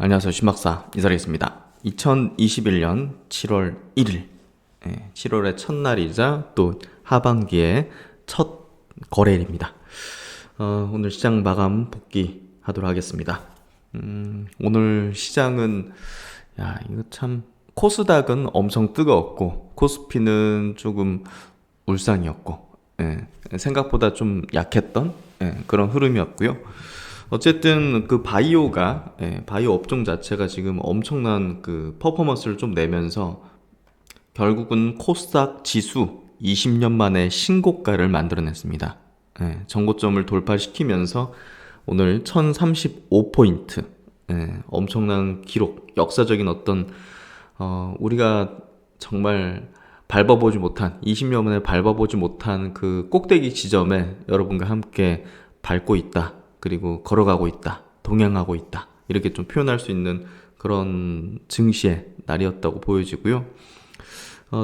안녕하세요. 신박사 이사리겠습니다. 2021년 7월 1일, 7월의 첫날이자 또 하반기의 첫 거래일입니다. 오늘 시장 마감 복귀하도록 하겠습니다. 오늘 시장은, 이거 참, 코스닥은 엄청 뜨거웠고, 코스피는 조금 울상이었고, 생각보다 좀 약했던 그런 흐름이었고요. 어쨌든 그 바이오 업종 자체가 지금 엄청난 그 퍼포먼스를 좀 내면서 결국은 코스닥 지수 20년 만에 신고가를 만들어냈습니다. 전고점을 돌파시키면서 오늘 1035포인트, 엄청난 기록, 역사적인 어떤 우리가 정말 밟아보지 못한 20년 만에 밟아보지 못한 그 꼭대기 지점에 여러분과 함께 밟고 있다. 그리고 걸어가고 있다. 동행하고 있다. 이렇게 좀 표현할 수 있는 그런 증시의 날이었다고 보여지고요.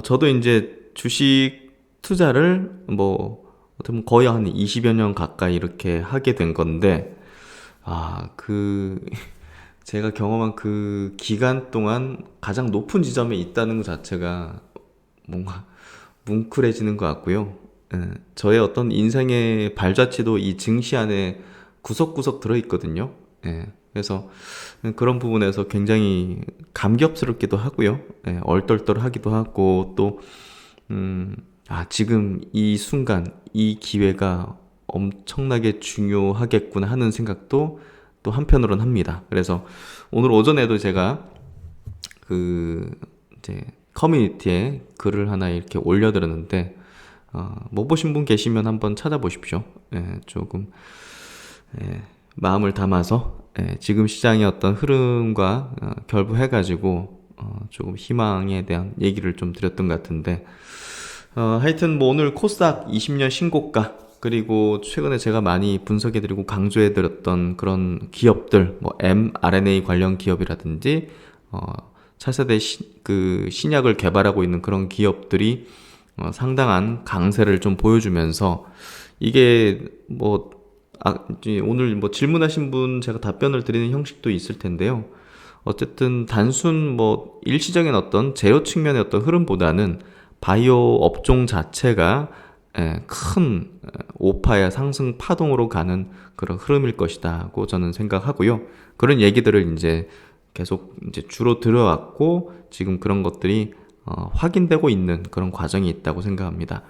저도 이제 주식 투자를 어떻게 보면 거의 한 20여 년 가까이 이렇게 하게 된 건데, 제가 경험한 그 기간 동안 가장 높은 지점에 있다는 것 자체가 뭔가 뭉클해지는 것 같고요. 저의 어떤 인생의 발자취도 이 증시 안에 구석구석 들어있거든요. 그래서 그런 부분에서 굉장히 감격스럽기도 하고요. 얼떨떨하기도 하고 또 지금 이 순간 이 기회가 엄청나게 중요하겠구나 하는 생각도 또 한편으로는 합니다. 그래서 오늘 오전에도 제가 이제 커뮤니티에 글을 하나 이렇게 올려드렸는데, 못 보신 분 계시면 한번 찾아보십시오. 조금 마음을 담아서 지금 시장의 어떤 흐름과 결부해가지고 조금 희망에 대한 얘기를 좀 드렸던 것 같은데, 하여튼 오늘 코스닥 20년 신고가, 그리고 최근에 제가 많이 분석해드리고 강조해드렸던 그런 기업들, mRNA 관련 기업이라든지 차세대 신약을 개발하고 있는 그런 기업들이 상당한 강세를 좀 보여주면서, 이게 오늘 질문하신 분 제가 답변을 드리는 형식도 있을 텐데요. 어쨌든 단순 일시적인 어떤 제어 측면의 어떤 흐름보다는 바이오 업종 자체가 큰 오파야 상승 파동으로 가는 그런 흐름일 것이다고 저는 생각하고요. 그런 얘기들을 이제 계속 이제 주로 들어왔고, 지금 그런 것들이 확인되고 있는 그런 과정이 있다고 생각합니다.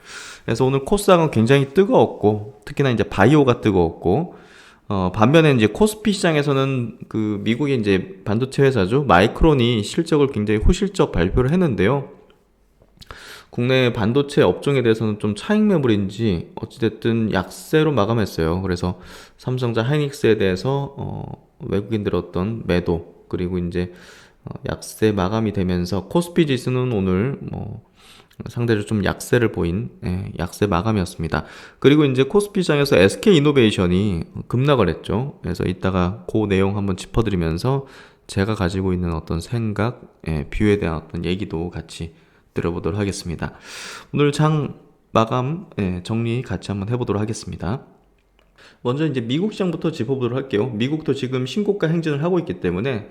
그래서 오늘 코스닥은 굉장히 뜨거웠고, 특히나 이제 바이오가 뜨거웠고, 반면에 이제 코스피 시장에서는 그 미국의 이제 반도체 회사죠, 마이크론이 실적을 굉장히 호실적 발표를 했는데요. 국내 반도체 업종에 대해서는 좀 차익 매물인지 어찌됐든 약세로 마감했어요. 그래서 삼성전자 하이닉스에 대해서 외국인들 어떤 매도, 그리고 이제 약세 마감이 되면서 코스피 지수는 오늘 상대적으로 좀 약세를 보인 약세 마감이었습니다. 그리고 이제 코스피 시장에서 SK이노베이션이 급락을 했죠. 그래서 이따가 그 내용 한번 짚어드리면서 제가 가지고 있는 어떤 생각, 뷰에 대한 어떤 얘기도 같이 들어보도록 하겠습니다. 오늘 장 마감 정리 같이 한번 해보도록 하겠습니다. 먼저 이제 미국 시장부터 짚어보도록 할게요. 미국도 지금 신고가 행진을 하고 있기 때문에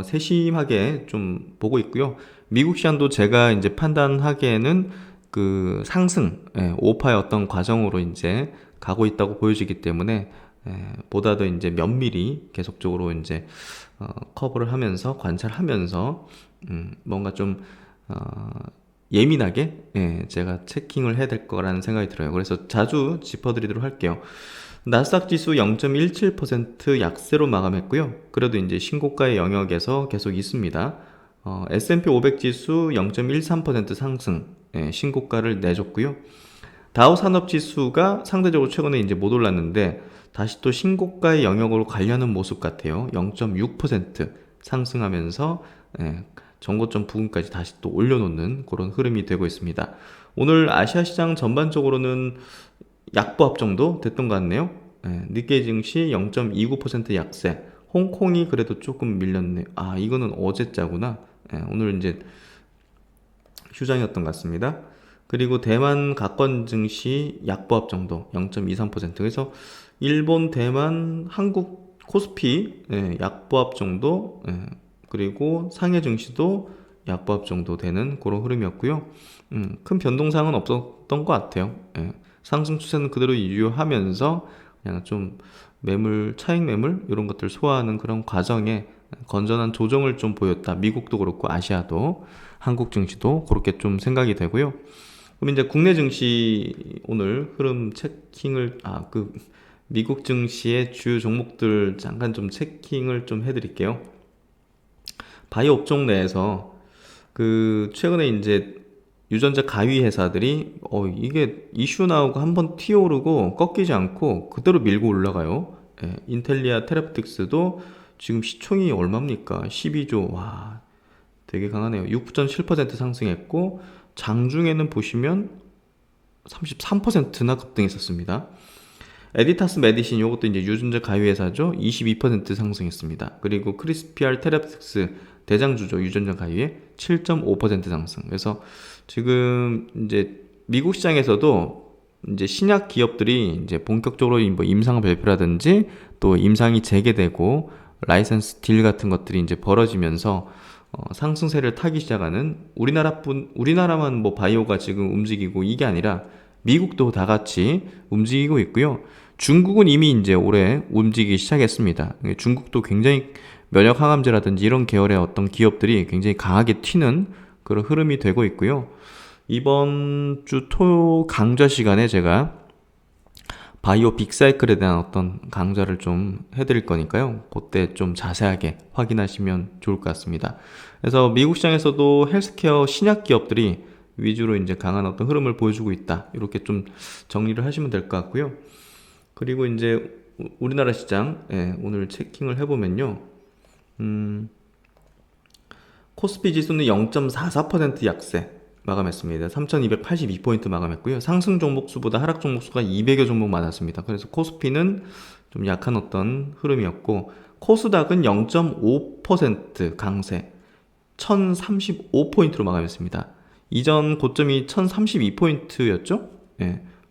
세심하게 좀 보고 있고요. 미국 시장도 제가 이제 판단하기에는 그 상승, 오파의 어떤 과정으로 이제 가고 있다고 보여지기 때문에 보다 더 이제 면밀히 계속적으로 이제 커버를 하면서 관찰하면서 뭔가 좀 예민하게 제가 체킹을 해야 될 거라는 생각이 들어요. 그래서 자주 짚어드리도록 할게요. 나스닥 지수 0.17% 약세로 마감했고요. 그래도 이제 신고가의 영역에서 계속 있습니다. S&P 500 지수 0.13% 상승, 신고가를 내줬고요. 다우 산업 지수가 상대적으로 최근에 이제 못 올랐는데 다시 또 신고가의 영역으로 가려는 모습 같아요. 0.6% 상승하면서 전고점 부근까지 다시 또 올려놓는 그런 흐름이 되고 있습니다. 오늘 아시아 시장 전반적으로는 약보합 정도 됐던 것 같네요. 니케이 증시 0.29% 약세. 홍콩이 그래도 조금 밀렸네요. 이거는 어제자구나. 오늘 이제 휴장이었던 것 같습니다. 그리고 대만 가권 증시 약보합 정도 0.23%. 그래서 일본, 대만, 한국 코스피 약보합 정도, 그리고 상해 증시도 약보합 정도 되는 그런 흐름이었고요. 큰 변동사항은 없었던 것 같아요. 상승 추세는 그대로 유효하면서 그냥 좀 차익 매물 이런 것들 소화하는 그런 과정에 건전한 조정을 좀 보였다. 미국도 그렇고 아시아도, 한국 증시도 그렇게 좀 생각이 되고요. 그럼 이제 국내 증시 오늘 흐름 체킹을 미국 증시의 주요 종목들 잠깐 좀 체킹을 좀 해드릴게요. 바이오 업종 내에서 최근에 이제 유전자 가위 회사들이 이게 이슈 나오고 한번 튀어오르고 꺾이지 않고 그대로 밀고 올라가요. 인텔리아 테라피틱스도 지금 시총이 얼마입니까? 12조. 와, 되게 강하네요. 6.7% 상승했고 장중에는 보시면 33%나 급등했었습니다. 에디타스 메디신 요것도 이제 유전자 가위 회사죠. 22% 상승했습니다. 그리고 크리스피알 테라피틱스 대장주죠. 유전자 가위에 7.5% 상승. 그래서 지금 이제 미국 시장에서도 이제 신약 기업들이 이제 본격적으로 뭐 임상 발표라든지 또 임상이 재개되고 라이선스 딜 같은 것들이 이제 벌어지면서 상승세를 타기 시작하는 우리나라만 뭐 바이오가 지금 움직이고 이게 아니라 미국도 다 같이 움직이고 있고요. 중국은 이미 이제 올해 움직이기 시작했습니다. 중국도 굉장히 면역 항암제라든지 이런 계열의 어떤 기업들이 굉장히 강하게 튀는 그런 흐름이 되고 있고요. 이번 주 토요 강좌 시간에 제가 바이오 빅사이클에 대한 어떤 강좌를 좀 해드릴 거니까요. 그때 좀 자세하게 확인하시면 좋을 것 같습니다. 그래서 미국 시장에서도 헬스케어 신약 기업들이 위주로 이제 강한 어떤 흐름을 보여주고 있다. 이렇게 좀 정리를 하시면 될 것 같고요. 그리고 이제 우리나라 시장, 오늘 체킹을 해보면요. 코스피 지수는 0.44% 약세 마감했습니다. 3282포인트 마감했고요. 상승 종목 수보다 하락 종목 수가 200여 종목 많았습니다. 그래서 코스피는 좀 약한 어떤 흐름이었고, 코스닥은 0.5% 강세 1035포인트로 마감했습니다. 이전 고점이 1032포인트였죠?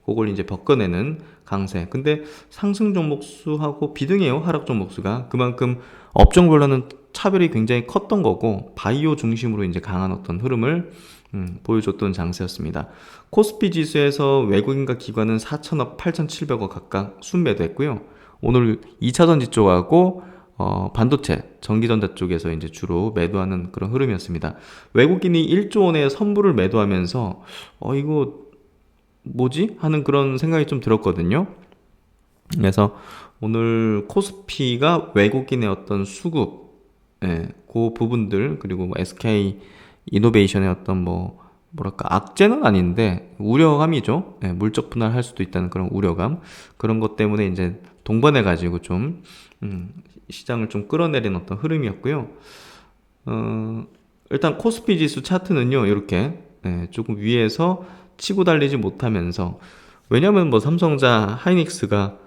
그걸 이제 벗겨내는 강세. 근데 상승 종목 수하고 비등해요. 하락 종목 수가. 그만큼 업종별로는 차별이 굉장히 컸던 거고, 바이오 중심으로 이제 강한 어떤 흐름을 보여줬던 장세였습니다. 코스피 지수에서 외국인과 기관은 4천억, 8,700억 각각 순매도했고요. 오늘 2차전지 쪽하고 반도체, 전기전자 쪽에서 이제 주로 매도하는 그런 흐름이었습니다. 외국인이 1조 원의 선물을 매도하면서 이거 뭐지? 하는 그런 생각이 좀 들었거든요. 그래서 오늘 코스피가 외국인의 어떤 수급, 그 부분들, 그리고 SK 이노베이션의 어떤 뭐랄까 악재는 아닌데 우려감이죠. 물적 분할할 수도 있다는 그런 우려감, 그런 것 때문에 이제 동반해 가지고 좀 시장을 좀 끌어내린 어떤 흐름이었고요. 일단 코스피 지수 차트는요, 이렇게 조금 위에서 치고 달리지 못하면서, 왜냐면 뭐 삼성자, 하이닉스가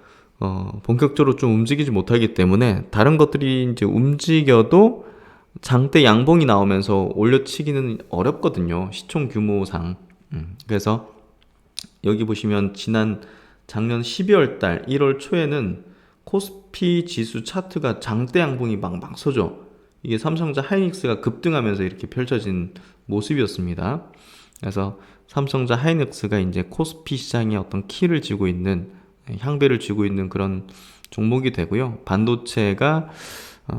본격적으로 좀 움직이지 못하기 때문에 다른 것들이 이제 움직여도 장대 양봉이 나오면서 올려치기는 어렵거든요. 시총 규모상. 그래서 여기 보시면 작년 12월 달 1월 초에는 코스피 지수 차트가 장대 양봉이 막 서죠. 이게 삼성자 하이닉스가 급등하면서 이렇게 펼쳐진 모습이었습니다. 그래서 삼성자 하이닉스가 이제 코스피 시장의 어떤 키를 쥐고 있는, 향배를 쥐고 있는 그런 종목이 되고요. 반도체가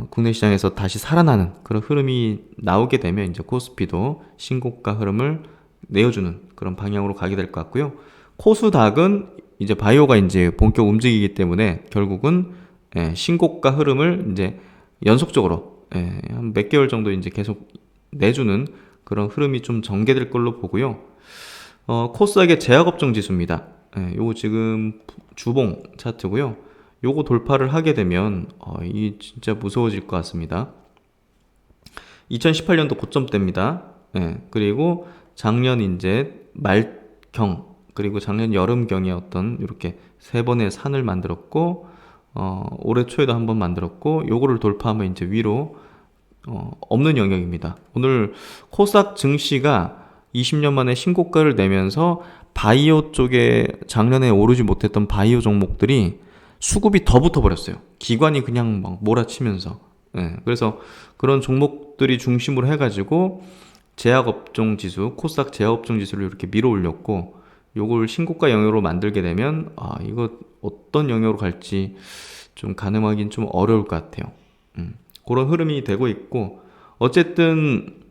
국내 시장에서 다시 살아나는 그런 흐름이 나오게 되면 이제 코스피도 신고가 흐름을 내어주는 그런 방향으로 가게 될 것 같고요. 코스닥은 이제 바이오가 이제 본격 움직이기 때문에 결국은 신고가 흐름을 이제 연속적으로 한 몇 개월 정도 이제 계속 내주는 그런 흐름이 좀 전개될 걸로 보고요. 코스닥의 제약업종 지수입니다. 요거 지금 주봉 차트고요. 요거 돌파를 하게 되면 이 진짜 무서워질 것 같습니다. 2018년도 고점대입니다. 그리고 작년 이제 말경, 그리고 작년 여름경에 어떤 이렇게 세 번의 산을 만들었고, 올해 초에도 한번 만들었고, 요거를 돌파하면 이제 위로 없는 영역입니다. 오늘 코스닥 증시가 20년 만에 신고가를 내면서 바이오 쪽에 작년에 오르지 못했던 바이오 종목들이 수급이 더 붙어버렸어요. 기관이 그냥 막 몰아치면서. 예, 그래서 그런 종목들이 중심으로 해가지고 제약업종 지수, 코스닥 제약업종 지수를 이렇게 밀어 올렸고, 요걸 신고가 영역으로 만들게 되면 이거 어떤 영역으로 갈지 좀 가늠하기는 좀 어려울 것 같아요. 그런 흐름이 되고 있고, 어쨌든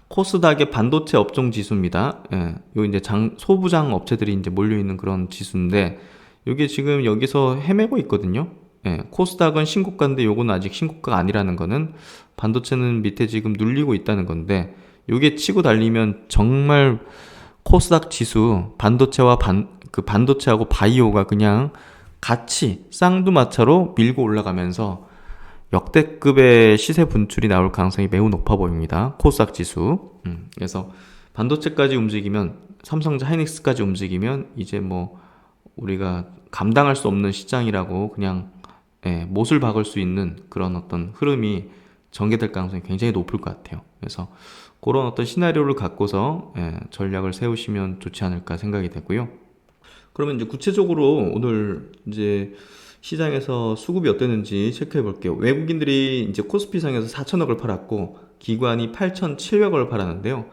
코스닥의 반도체 업종 지수입니다. 예, 요 이제 소부장 업체들이 이제 몰려 있는 그런 지수인데, 요게 지금 여기서 헤매고 있거든요. 예, 코스닥은 신고가인데 요거는 아직 신고가가 아니라는 거는 반도체는 밑에 지금 눌리고 있다는 건데, 요게 치고 달리면 정말 코스닥 지수 반도체와 그 반도체하고 바이오가 그냥 같이 쌍두마차로 밀고 올라가면서 역대급의 시세 분출이 나올 가능성이 매우 높아 보입니다. 코스닥 지수. 그래서 반도체까지 움직이면, 삼성전자 하이닉스까지 움직이면 이제 뭐 우리가 감당할 수 없는 시장이라고 그냥 못을 박을 수 있는 그런 어떤 흐름이 전개될 가능성이 굉장히 높을 것 같아요. 그래서 그런 어떤 시나리오를 갖고서 전략을 세우시면 좋지 않을까 생각이 되고요. 그러면 이제 구체적으로 오늘 이제 시장에서 수급이 어땠는지 체크해 볼게요. 외국인들이 이제 코스피상에서 4천억을 팔았고, 기관이 8,700억을 팔았는데요.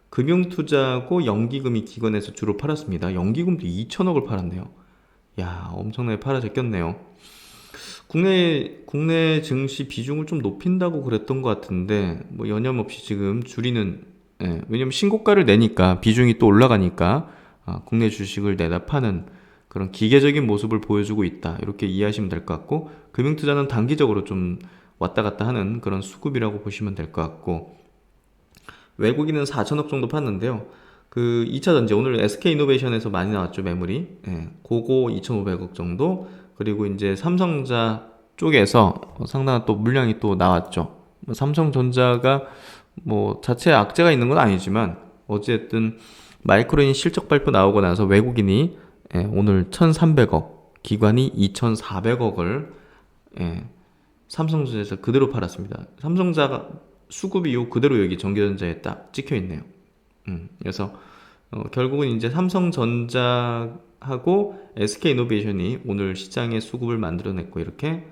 금융투자고 연기금이 기관에서 주로 팔았습니다. 연기금도 2천억을 팔았네요. 야, 엄청나게 팔아제꼈네요. 국내 증시 비중을 좀 높인다고 그랬던 것 같은데, 뭐 여념없이 지금 줄이는, 왜냐면 신고가를 내니까, 비중이 또 올라가니까, 국내 주식을 내다 파는 그런 기계적인 모습을 보여주고 있다, 이렇게 이해하시면 될 것 같고, 금융투자는 단기적으로 좀 왔다 갔다 하는 그런 수급이라고 보시면 될 것 같고, 외국인은 4천억 정도 팠는데요. 그 2차전지, 오늘 SK이노베이션에서 많이 나왔죠, 매물이. 그거 2,500억 정도. 그리고 이제 삼성전자 쪽에서 상당한 또 물량이 또 나왔죠. 삼성전자가 뭐 자체 악재가 있는 건 아니지만, 어쨌든 마이크로인 실적 발표 나오고 나서 외국인이 오늘 1,300억, 기관이 2,400억을 삼성전자에서 그대로 팔았습니다. 삼성전자가 수급이 요 그대로 여기 전기전자에 딱 찍혀 있네요. 그래서 결국은 이제 삼성전자하고 SK이노베이션이 오늘 시장의 수급을 만들어냈고, 이렇게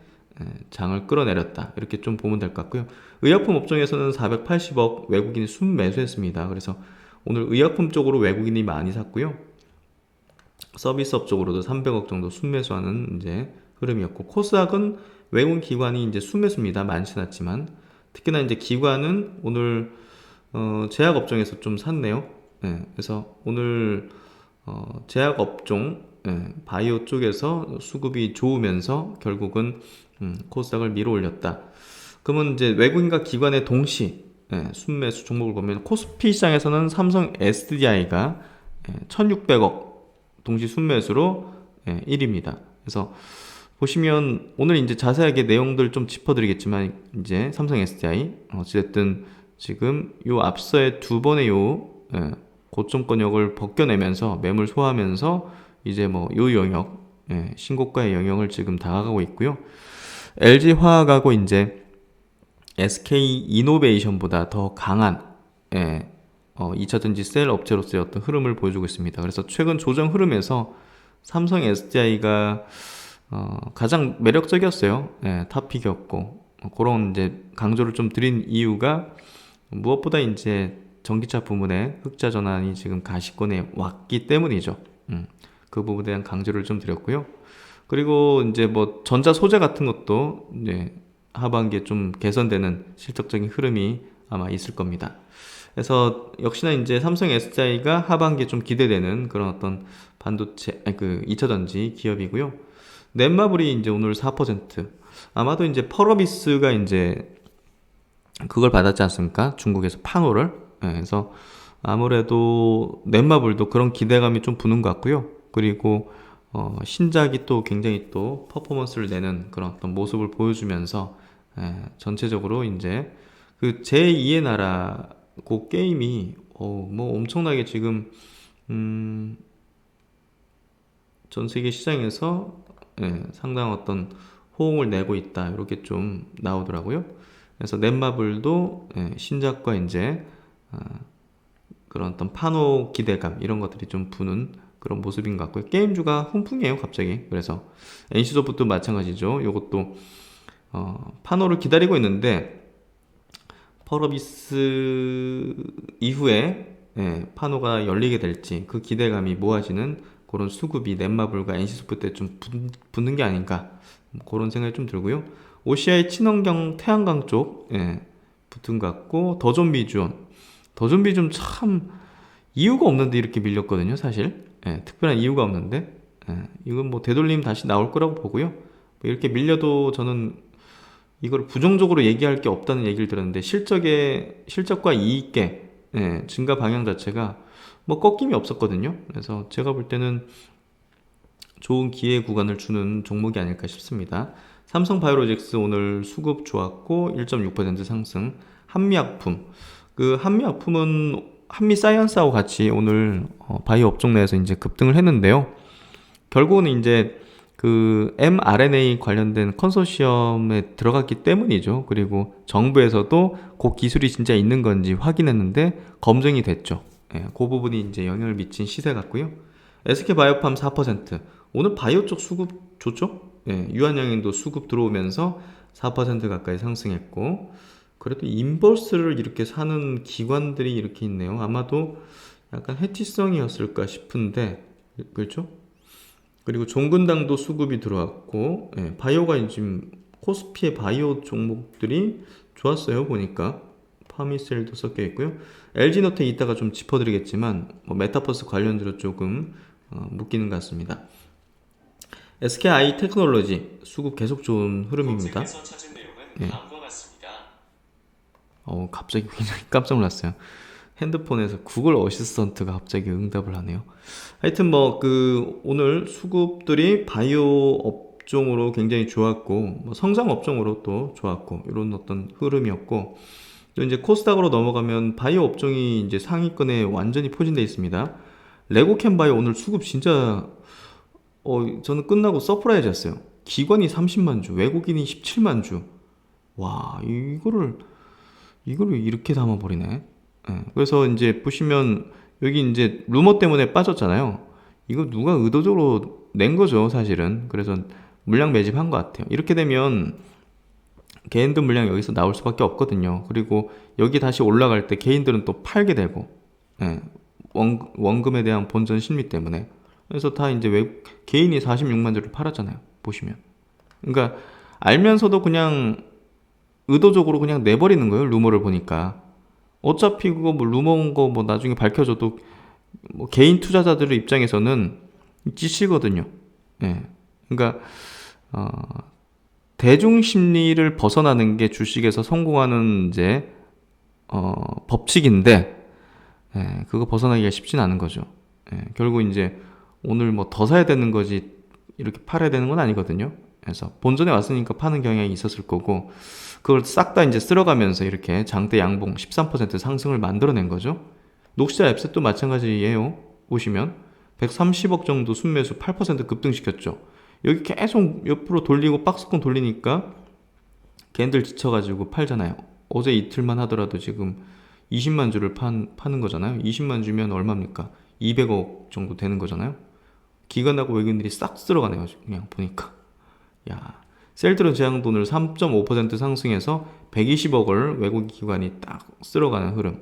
장을 끌어내렸다, 이렇게 좀 보면 될 것 같고요. 의약품 업종에서는 480억 외국인이 순매수했습니다. 그래서 오늘 의약품 쪽으로 외국인이 많이 샀고요. 서비스업 쪽으로도 300억 정도 순매수하는 이제 흐름이었고, 코스닥은 외국 기관이 이제 순매수입니다. 많지는 않지만, 특히나 이제 기관은 오늘 제약 업종에서 좀 샀네요. 그래서 오늘 제약 업종, 바이오 쪽에서 수급이 좋으면서 결국은 코스닥을 밀어 올렸다. 그러면 이제 외국인과 기관의 동시 순매수 종목을 보면, 코스피 시장에서는 삼성 SDI가 1,600억 동시 순매수로 1위입니다. 그래서 보시면 오늘 이제 자세하게 내용들 좀 짚어드리겠지만, 이제 삼성 SDI 어찌됐든 지금 요 앞서의 두 번의 요 고점권역을 벗겨내면서 매물 소화하면서 이제 뭐 요 영역, 신고가의 영역을 지금 다가가고 있고요. LG화학하고 이제 SK이노베이션보다 더 강한 2차전지 셀 업체로서의 어떤 흐름을 보여주고 있습니다. 그래서 최근 조정 흐름에서 삼성 SDI가 가장 매력적이었어요. 탑픽이었고, 그런 이제 강조를 좀 드린 이유가, 무엇보다 이제 전기차 부문에 흑자 전환이 지금 가시권에 왔기 때문이죠. 그 부분에 대한 강조를 좀 드렸고요. 그리고 이제 뭐 전자 소재 같은 것도 이제 하반기에 좀 개선되는 실적적인 흐름이 아마 있을 겁니다. 그래서 역시나 이제 삼성 SDI가 하반기에 좀 기대되는 그런 어떤 반도체, 그 2차전지 기업이고요. 넷마블이 이제 오늘 4%. 아마도 이제 펄어비스가 이제 그걸 받았지 않습니까? 중국에서 판호를. 그래서 아무래도 넷마블도 그런 기대감이 좀 부는 것 같고요. 그리고 신작이 또 굉장히 또 퍼포먼스를 내는 그런 어떤 모습을 보여주면서 전체적으로 이제 그 제2의 나라 그 게임이 뭐 엄청나게 지금 전 세계 시장에서 상당한 어떤 호응을 내고 있다, 이렇게 좀 나오더라고요. 그래서 넷마블도 신작과 이제 그런 어떤 판호 기대감, 이런 것들이 좀 부는 그런 모습인 것 같고요. 게임주가 훈풍이에요, 갑자기. 그래서 NC소프트도 마찬가지죠. 요것도 파노를 기다리고 있는데 펄어비스 이후에 파노가 열리게 될지 그 기대감이 모아지는 그런 수급이 넷마블과 NC소프트에 좀 붙는 게 아닌가, 뭐 그런 생각이 좀 들고요. OCI 친환경 태양광 쪽 붙은 것 같고, 더좀비 좀 참 이유가 없는데 이렇게 밀렸거든요, 사실. 특별한 이유가 없는데 이건 뭐 되돌림 다시 나올 거라고 보고요. 뭐 이렇게 밀려도 저는 이걸 부정적으로 얘기할 게 없다는 얘기를 들었는데, 실적과 이익의 증가 방향 자체가 뭐 꺾임이 없었거든요. 그래서 제가 볼 때는 좋은 기회 구간을 주는 종목이 아닐까 싶습니다. 삼성바이오로직스 오늘 수급 좋았고 1.6% 상승. 한미약품, 그 한미약품은 한미사이언스하고 같이 오늘 바이오 업종 내에서 이제 급등을 했는데요. 결국은 이제 그 mRNA 관련된 컨소시엄에 들어갔기 때문이죠. 그리고 정부에서도 그 기술이 진짜 있는 건지 확인했는데 검증이 됐죠. 그 부분이 이제 영향을 미친 시세 같고요. SK바이오팜 4%. 오늘 바이오 쪽 수급 좋죠? 유한양행도 수급 들어오면서 4% 가까이 상승했고, 그래도 인버스를 이렇게 사는 기관들이 이렇게 있네요. 아마도 약간 해티성이었을까 싶은데, 그렇죠? 그리고 종근당도 수급이 들어왔고, 바이오가 지금 코스피의 바이오 종목들이 좋았어요, 보니까. 파미셀도 섞여 있고요. LG노텍 이따가 좀 짚어드리겠지만 메타버스 관련주로 조금 묶이는 것 같습니다. SKI 테크놀로지 수급 계속 좋은 흐름입니다. 네. 갑자기 굉장히 깜짝 놀랐어요. 핸드폰에서 구글 어시스턴트가 갑자기 응답을 하네요. 하여튼 뭐 오늘 수급들이 바이오 업종으로 굉장히 좋았고, 뭐 성장 업종으로 또 좋았고, 이런 어떤 흐름이었고, 또 이제 코스닥으로 넘어가면 바이오 업종이 이제 상위권에 완전히 포진되어 있습니다. 레고캠 바이오 오늘 수급 진짜 저는 끝나고 서프라이즈였어요. 기관이 30만 주, 외국인이 17만 주. 와, 이거를 이렇게 담아버리네. 그래서 이제 보시면 여기 이제 루머 때문에 빠졌잖아요. 이거 누가 의도적으로 낸 거죠, 사실은. 그래서 물량 매집한 것 같아요. 이렇게 되면 개인들 물량 여기서 나올 수밖에 없거든요. 그리고 여기 다시 올라갈 때 개인들은 또 팔게 되고, 원금에 대한 본전 심리 때문에. 그래서 다 이제 개인이 46만 주를 팔았잖아요, 보시면. 그러니까 알면서도 그냥 의도적으로 그냥 내버리는 거예요, 루머를 보니까. 어차피 그거 뭐 루머인 거 뭐 나중에 밝혀져도 뭐 개인 투자자들의 입장에서는 찌시거든요. 그러니까 대중 심리를 벗어나는 게 주식에서 성공하는 이제 법칙인데, 그거 벗어나기가 쉽진 않은 거죠. 결국 이제 오늘 뭐 더 사야 되는 거지 이렇게 팔아야 되는 건 아니거든요. 그래서 본전에 왔으니까 파는 경향이 있었을 거고, 그걸 싹 다 이제 쓸어가면서 이렇게 장대 양봉 13% 상승을 만들어낸 거죠. 녹시자 앱셋도 마찬가지예요. 보시면 130억 정도 순매수 8% 급등시켰죠. 여기 계속 옆으로 돌리고 박스권 돌리니까 걔네들 지쳐가지고 팔잖아요. 어제 이틀만 하더라도 지금 20만 주를 파는 거잖아요. 20만 주면 얼마입니까? 200억 정도 되는 거잖아요. 기관하고 외국인들이 싹 쓸어가네요. 그냥 보니까. 야, 셀트론 제약도 오늘 3.5% 상승해서 120억을 외국 기관이 딱 쓸어가는 흐름.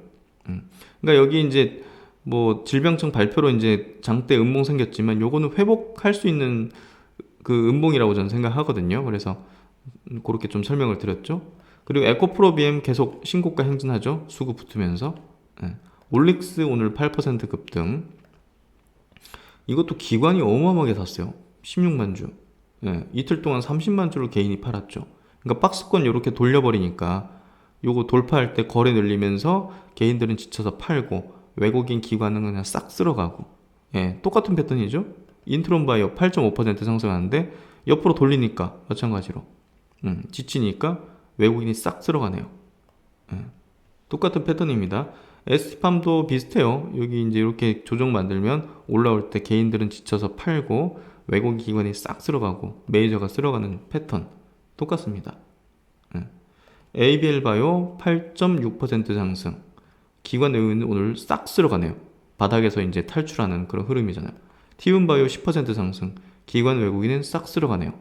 그러니까 여기 이제 뭐 질병청 발표로 이제 장대 음봉 생겼지만 요거는 회복할 수 있는 그 음봉이라고 저는 생각하거든요. 그래서 그렇게 좀 설명을 드렸죠. 그리고 에코프로비엠 계속 신고가 행진하죠. 수급 붙으면서. 올릭스 오늘 8% 급등. 이것도 기관이 어마어마하게 샀어요. 16만 주. 이틀 동안 30만 주를 개인이 팔았죠. 그러니까 박스권 이렇게 돌려버리니까 요거 돌파할 때 거래 늘리면서 개인들은 지쳐서 팔고, 외국인 기관은 그냥 싹 쓸어가고. 똑같은 패턴이죠. 인트론바이오 8.5% 상승하는데 옆으로 돌리니까 마찬가지로 지치니까 외국인이 싹 쓸어가네요. 똑같은 패턴입니다. ST팜도 비슷해요. 여기 이제 이렇게 조정 만들면 올라올 때 개인들은 지쳐서 팔고 외국인 기관이 싹 쓸어가고 메이저가 쓸어가는 패턴 똑같습니다. ABL바이오 8.6% 상승. 기관 외국인은 오늘 싹 쓸어가네요. 바닥에서 이제 탈출하는 그런 흐름이잖아요. 티움바이오 10% 상승, 기관 외국인은 싹 쓸어가네요.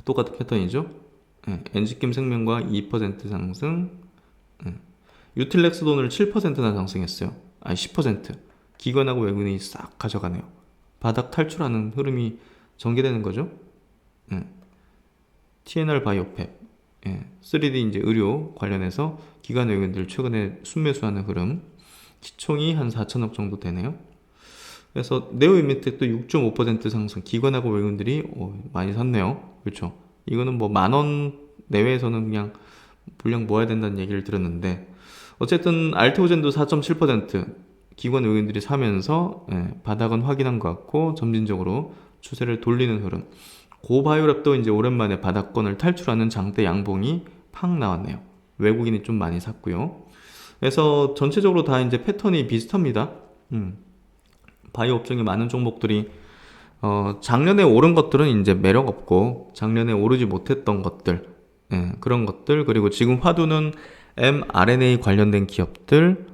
똑같은 패턴이죠. 엔지킴 생명과 2% 상승, 유틸렉스도 오늘 7%나 상승했어요. 10%. 기관하고 외국인이 싹 가져가네요. 바닥 탈출하는 흐름이 전개되는 거죠. TNR 바이오팩, 3D 이제 의료 관련해서 기관 외국인들 최근에 순매수하는 흐름, 시총이 한 4천억 정도 되네요. 그래서 네오이미텍도 6.5% 상승, 기관하고 외국인들이 많이 샀네요. 그렇죠. 이거는 뭐 10,000원 내외에서는 그냥 물량 모아야 된다는 얘기를 들었는데, 어쨌든 알테오젠도 4.7% 기관 외국인들이 사면서 바닥은 확인한 것 같고 점진적으로 추세를 돌리는 흐름. 고바이오랩도 이제 오랜만에 바닥권을 탈출하는 장대 양봉이 팍 나왔네요. 외국인이 좀 많이 샀고요. 그래서 전체적으로 다 이제 패턴이 비슷합니다. 바이오 업종의 많은 종목들이 작년에 오른 것들은 이제 매력 없고 작년에 오르지 못했던 것들, 그런 것들, 그리고 지금 화두는 mRNA 관련된 기업들,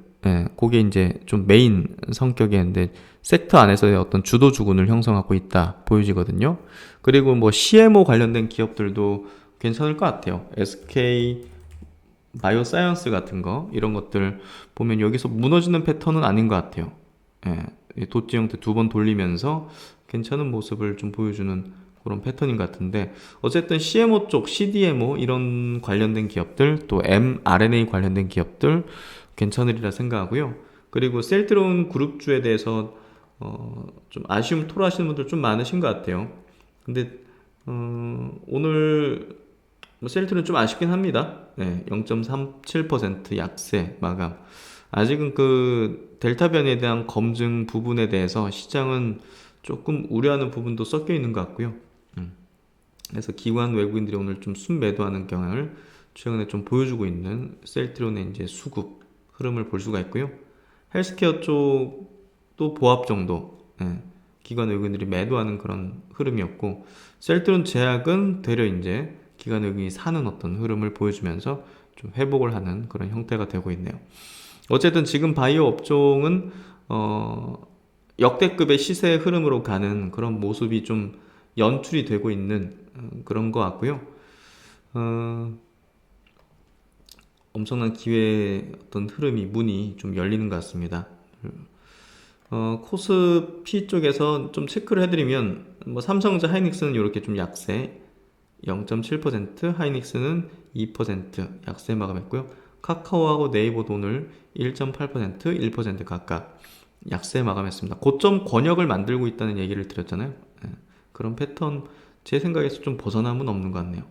그게 이제 좀 메인 성격이었는데 섹터 안에서의 어떤 주도 주군을 형성하고 있다 보여지거든요. 그리고 뭐 CMO 관련된 기업들도 괜찮을 것 같아요. SK 바이오사이언스 같은 거, 이런 것들 보면 여기서 무너지는 패턴은 아닌 것 같아요. 도치 형태 2번 돌리면서 괜찮은 모습을 좀 보여주는 그런 패턴인 것 같은데, 어쨌든 CMO 쪽, CDMO 이런 관련된 기업들, 또 mRNA 관련된 기업들 괜찮으리라 생각하고요. 그리고 셀트론 그룹주에 대해서 좀 아쉬움 토로하시는 분들 좀 많으신 것 같아요. 근데 오늘 뭐 셀트론 좀 아쉽긴 합니다. 0.37% 약세 마감. 아직은 그 델타 변이에 대한 검증 부분에 대해서 시장은 조금 우려하는 부분도 섞여 있는 것 같고요. 그래서 기관 외국인들이 오늘 좀 순매도하는 경향을 최근에 좀 보여주고 있는 셀트론의 이제 수급 흐름을 볼 수가 있고요. 헬스케어 쪽도 보합 정도, 기관 외국인들이 매도하는 그런 흐름이었고, 셀트론 제약은 되려 이제 기관 외국인이 사는 어떤 흐름을 보여주면서 좀 회복을 하는 그런 형태가 되고 있네요. 어쨌든 지금 바이오 업종은 역대급의 시세 흐름으로 가는 그런 모습이 좀 연출이 되고 있는 그런 것 같고요. 엄청난 기회의 어떤 흐름이, 문이 좀 열리는 것 같습니다. 코스피 쪽에서 좀 체크를 해드리면, 뭐 삼성전자 하이닉스는 이렇게 좀 약세 0.7%, 하이닉스는 2% 약세 마감했고요. 카카오하고 네이버도 오늘 1.8%, 1% 각각 약세 마감했습니다. 고점 권역을 만들고 있다는 얘기를 드렸잖아요. 그런 패턴 제 생각에서 좀 벗어남은 없는 것 같네요.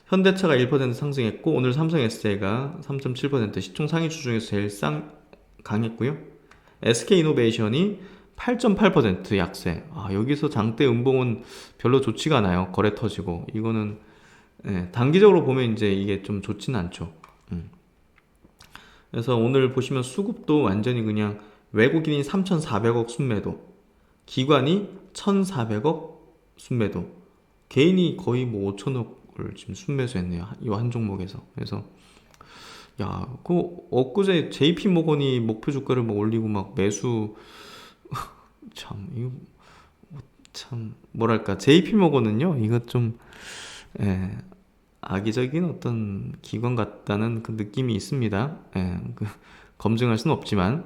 현대차가 1% 상승했고, 오늘 삼성 SDI가 3.7% 시총 상위주 중에서 제일 강했고요. SK이노베이션이 8.8% 약세. 여기서 장대 음봉은 별로 좋지가 않아요. 거래 터지고. 이거는 단기적으로 보면 이제 이게 좀 좋지는 않죠. 그래서 오늘 보시면 수급도 완전히 그냥 외국인이 3,400억 순매도, 기관이 1,400억 순매도, 개인이 거의 뭐 5천억을 지금 순매수했네요. 이 한 종목에서. 그래서 엊그제 JP 모건이 목표 주가를 뭐 올리고 막 매수 이거 참 뭐랄까, JP 모건은요, 이거 좀 악의적인 어떤 기관 같다는 그 느낌이 있습니다. 검증할 수는 없지만,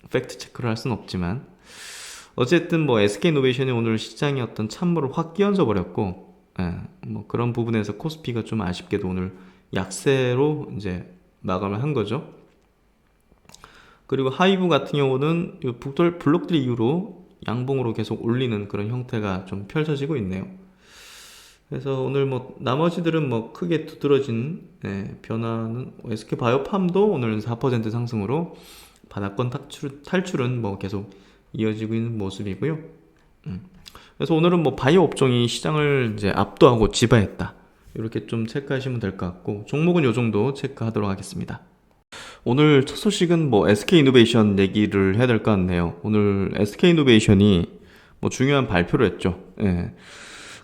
팩트 체크를 할 수는 없지만, 어쨌든 뭐 SK이노베이션이 오늘 시장의 어떤 찬물을 확 끼얹어 버렸고, 뭐 그런 부분에서 코스피가 좀 아쉽게도 오늘 약세로 이제 마감을 한 거죠. 그리고 하이브 같은 경우는 이 블록들 이후로 양봉으로 계속 올리는 그런 형태가 좀 펼쳐지고 있네요. 그래서 오늘 뭐 나머지들은 뭐 크게 두드러진 변화는, SK 바이오팜도 오늘 4% 상승으로 바닥권 탈출은 뭐 계속 이어지고 있는 모습이고요. 그래서 오늘은 뭐 바이오 업종이 시장을 이제 압도하고 지배했다, 이렇게 좀 체크하시면 될 것 같고, 종목은 요 정도 체크하도록 하겠습니다. 오늘 첫 소식은 뭐 SK이노베이션 얘기를 해야 될 것 같네요. 오늘 SK이노베이션이 뭐 중요한 발표를 했죠.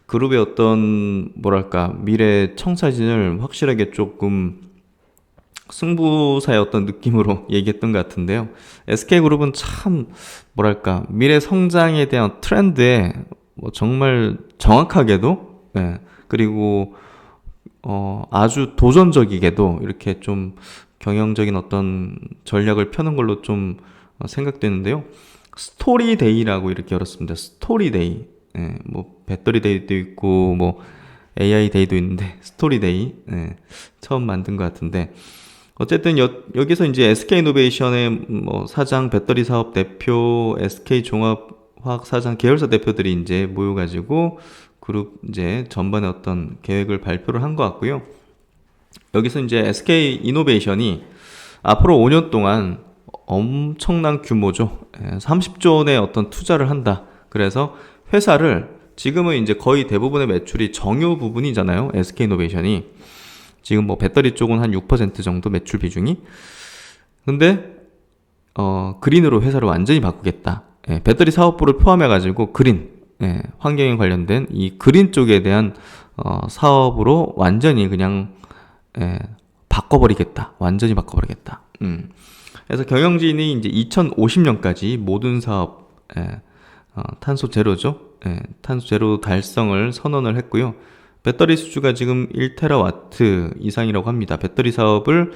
그룹의 어떤 뭐랄까 미래 청사진을 확실하게 조금 승부사의 어떤 느낌으로 얘기했던 것 같은데요. SK그룹은 참 뭐랄까 미래 성장에 대한 트렌드에 뭐 정말 정확하게도 그리고 아주 도전적이게도 이렇게 좀 경영적인 어떤 전략을 펴는 걸로 좀 생각되는데요. 스토리데이라고 이렇게 열었습니다. 스토리데이. 뭐 배터리 데이도 있고 뭐 AI 데이도 있는데 스토리데이 처음 만든 것 같은데 어쨌든 여기서 이제 SK이노베이션의 뭐 사장, 배터리 사업 대표, SK종합화학 사장, 계열사 대표들이 이제 모여가지고 그룹 이제 전반의 어떤 계획을 발표를 한 것 같고요. 여기서 이제 SK이노베이션이 앞으로 5년 동안 엄청난 규모죠. 30조 원의 어떤 투자를 한다. 그래서 회사를 지금은 이제 거의 대부분의 매출이 정유 부분이잖아요. SK이노베이션이. 지금 뭐 배터리 쪽은 한 6% 정도 매출 비중이. 근데 그린으로 회사를 완전히 바꾸겠다. 배터리 사업부를 포함해가지고 그린, 환경에 관련된 이 그린 쪽에 대한 사업으로 완전히 그냥 바꿔버리겠다. 완전히 바꿔버리겠다. 그래서 경영진이 이제 2050년까지 모든 사업 탄소 제로죠. 탄소 제로 달성을 선언을 했고요. 배터리 수주가 지금 1테라와트 이상이라고 합니다. 배터리 사업을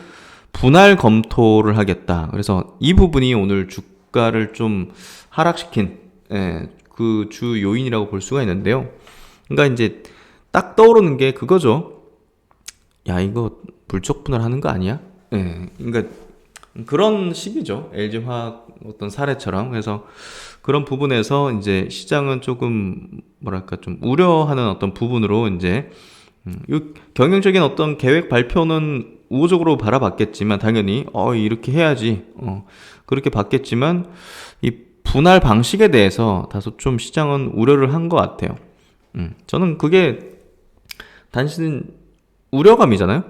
분할 검토를 하겠다. 그래서 이 부분이 오늘 주가를 좀 하락시킨 그 주 요인이라고 볼 수가 있는데요. 그러니까 이제 딱 떠오르는 게 그거죠. 야, 이거 물적 분할하는 거 아니야? 그러니까 그런 식이죠. LG화학 어떤 사례처럼. 그래서 그런 부분에서 이제 시장은 조금 뭐랄까 좀 우려하는 어떤 부분으로 이제 이 경영적인 어떤 계획 발표는 우호적으로 바라봤겠지만 당연히 이렇게 해야지 그렇게 봤겠지만 이 분할 방식에 대해서 다소 좀 시장은 우려를 한 것 같아요. 저는 그게 단순히 우려감이잖아요.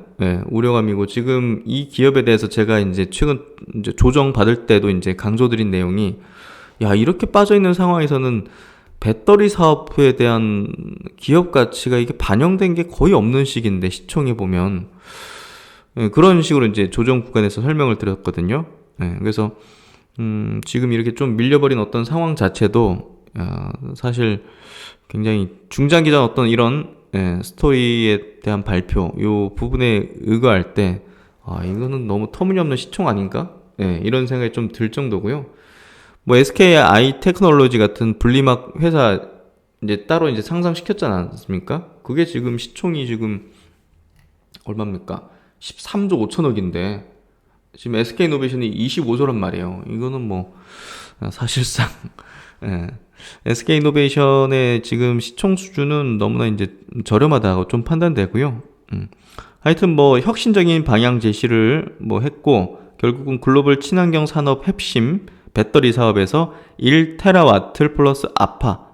우려감이고 지금 이 기업에 대해서 제가 이제 최근 이제 조정 받을 때도 이제 강조드린 내용이 야, 이렇게 빠져 있는 상황에서는 배터리 사업에 대한 기업 가치가 이게 반영된 게 거의 없는 시기인데 시총에 보면 그런 식으로 이제 조정 구간에서 설명을 드렸거든요. 그래서 지금 이렇게 좀 밀려버린 어떤 상황 자체도 사실 굉장히 중장기적 어떤 이런 스토리에 대한 발표 요 부분에 의거할 때 이거는 너무 터무니없는 시총 아닌가? 이런 생각이 좀 들 정도고요. 뭐 SKI 테크놀로지 같은 분리막 회사 이제 따로 이제 상장시켰지 않습니까? 그게 지금 시총이 지금 얼마입니까? 13조 5천억인데 지금 SK이노베이션이 25조란 말이에요. 이거는 뭐 사실상 SK이노베이션의 지금 시총 수준은 너무나 이제 저렴하다고 좀 판단되고요. 하여튼 뭐 혁신적인 방향 제시를 뭐 했고 결국은 글로벌 친환경 산업 핵심 배터리 사업에서 1테라와트 플러스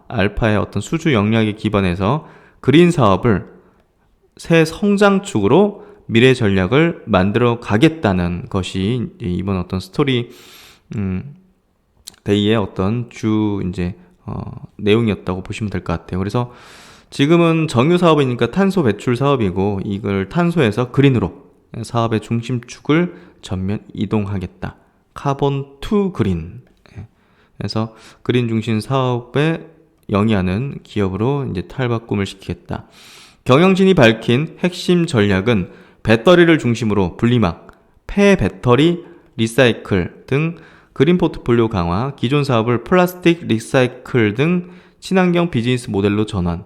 알파의 어떤 수주 역량에 기반해서 그린 사업을 새 성장축으로 미래 전략을 만들어 가겠다는 것이 이번 어떤 스토리 데이의 어떤 주 이제 내용이었다고 보시면 될 것 같아요. 그래서 지금은 정유 사업이니까 탄소 배출 사업이고 이걸 탄소에서 그린으로 사업의 중심축을 전면 이동하겠다. 카본 투 그린. 그래서 그린 중심 사업에 영위하는 기업으로 이제 탈바꿈을 시키겠다. 경영진이 밝힌 핵심 전략은 배터리를 중심으로 분리막, 폐배터리, 리사이클 등 그린 포트폴리오 강화, 기존 사업을 플라스틱 리사이클 등 친환경 비즈니스 모델로 전환,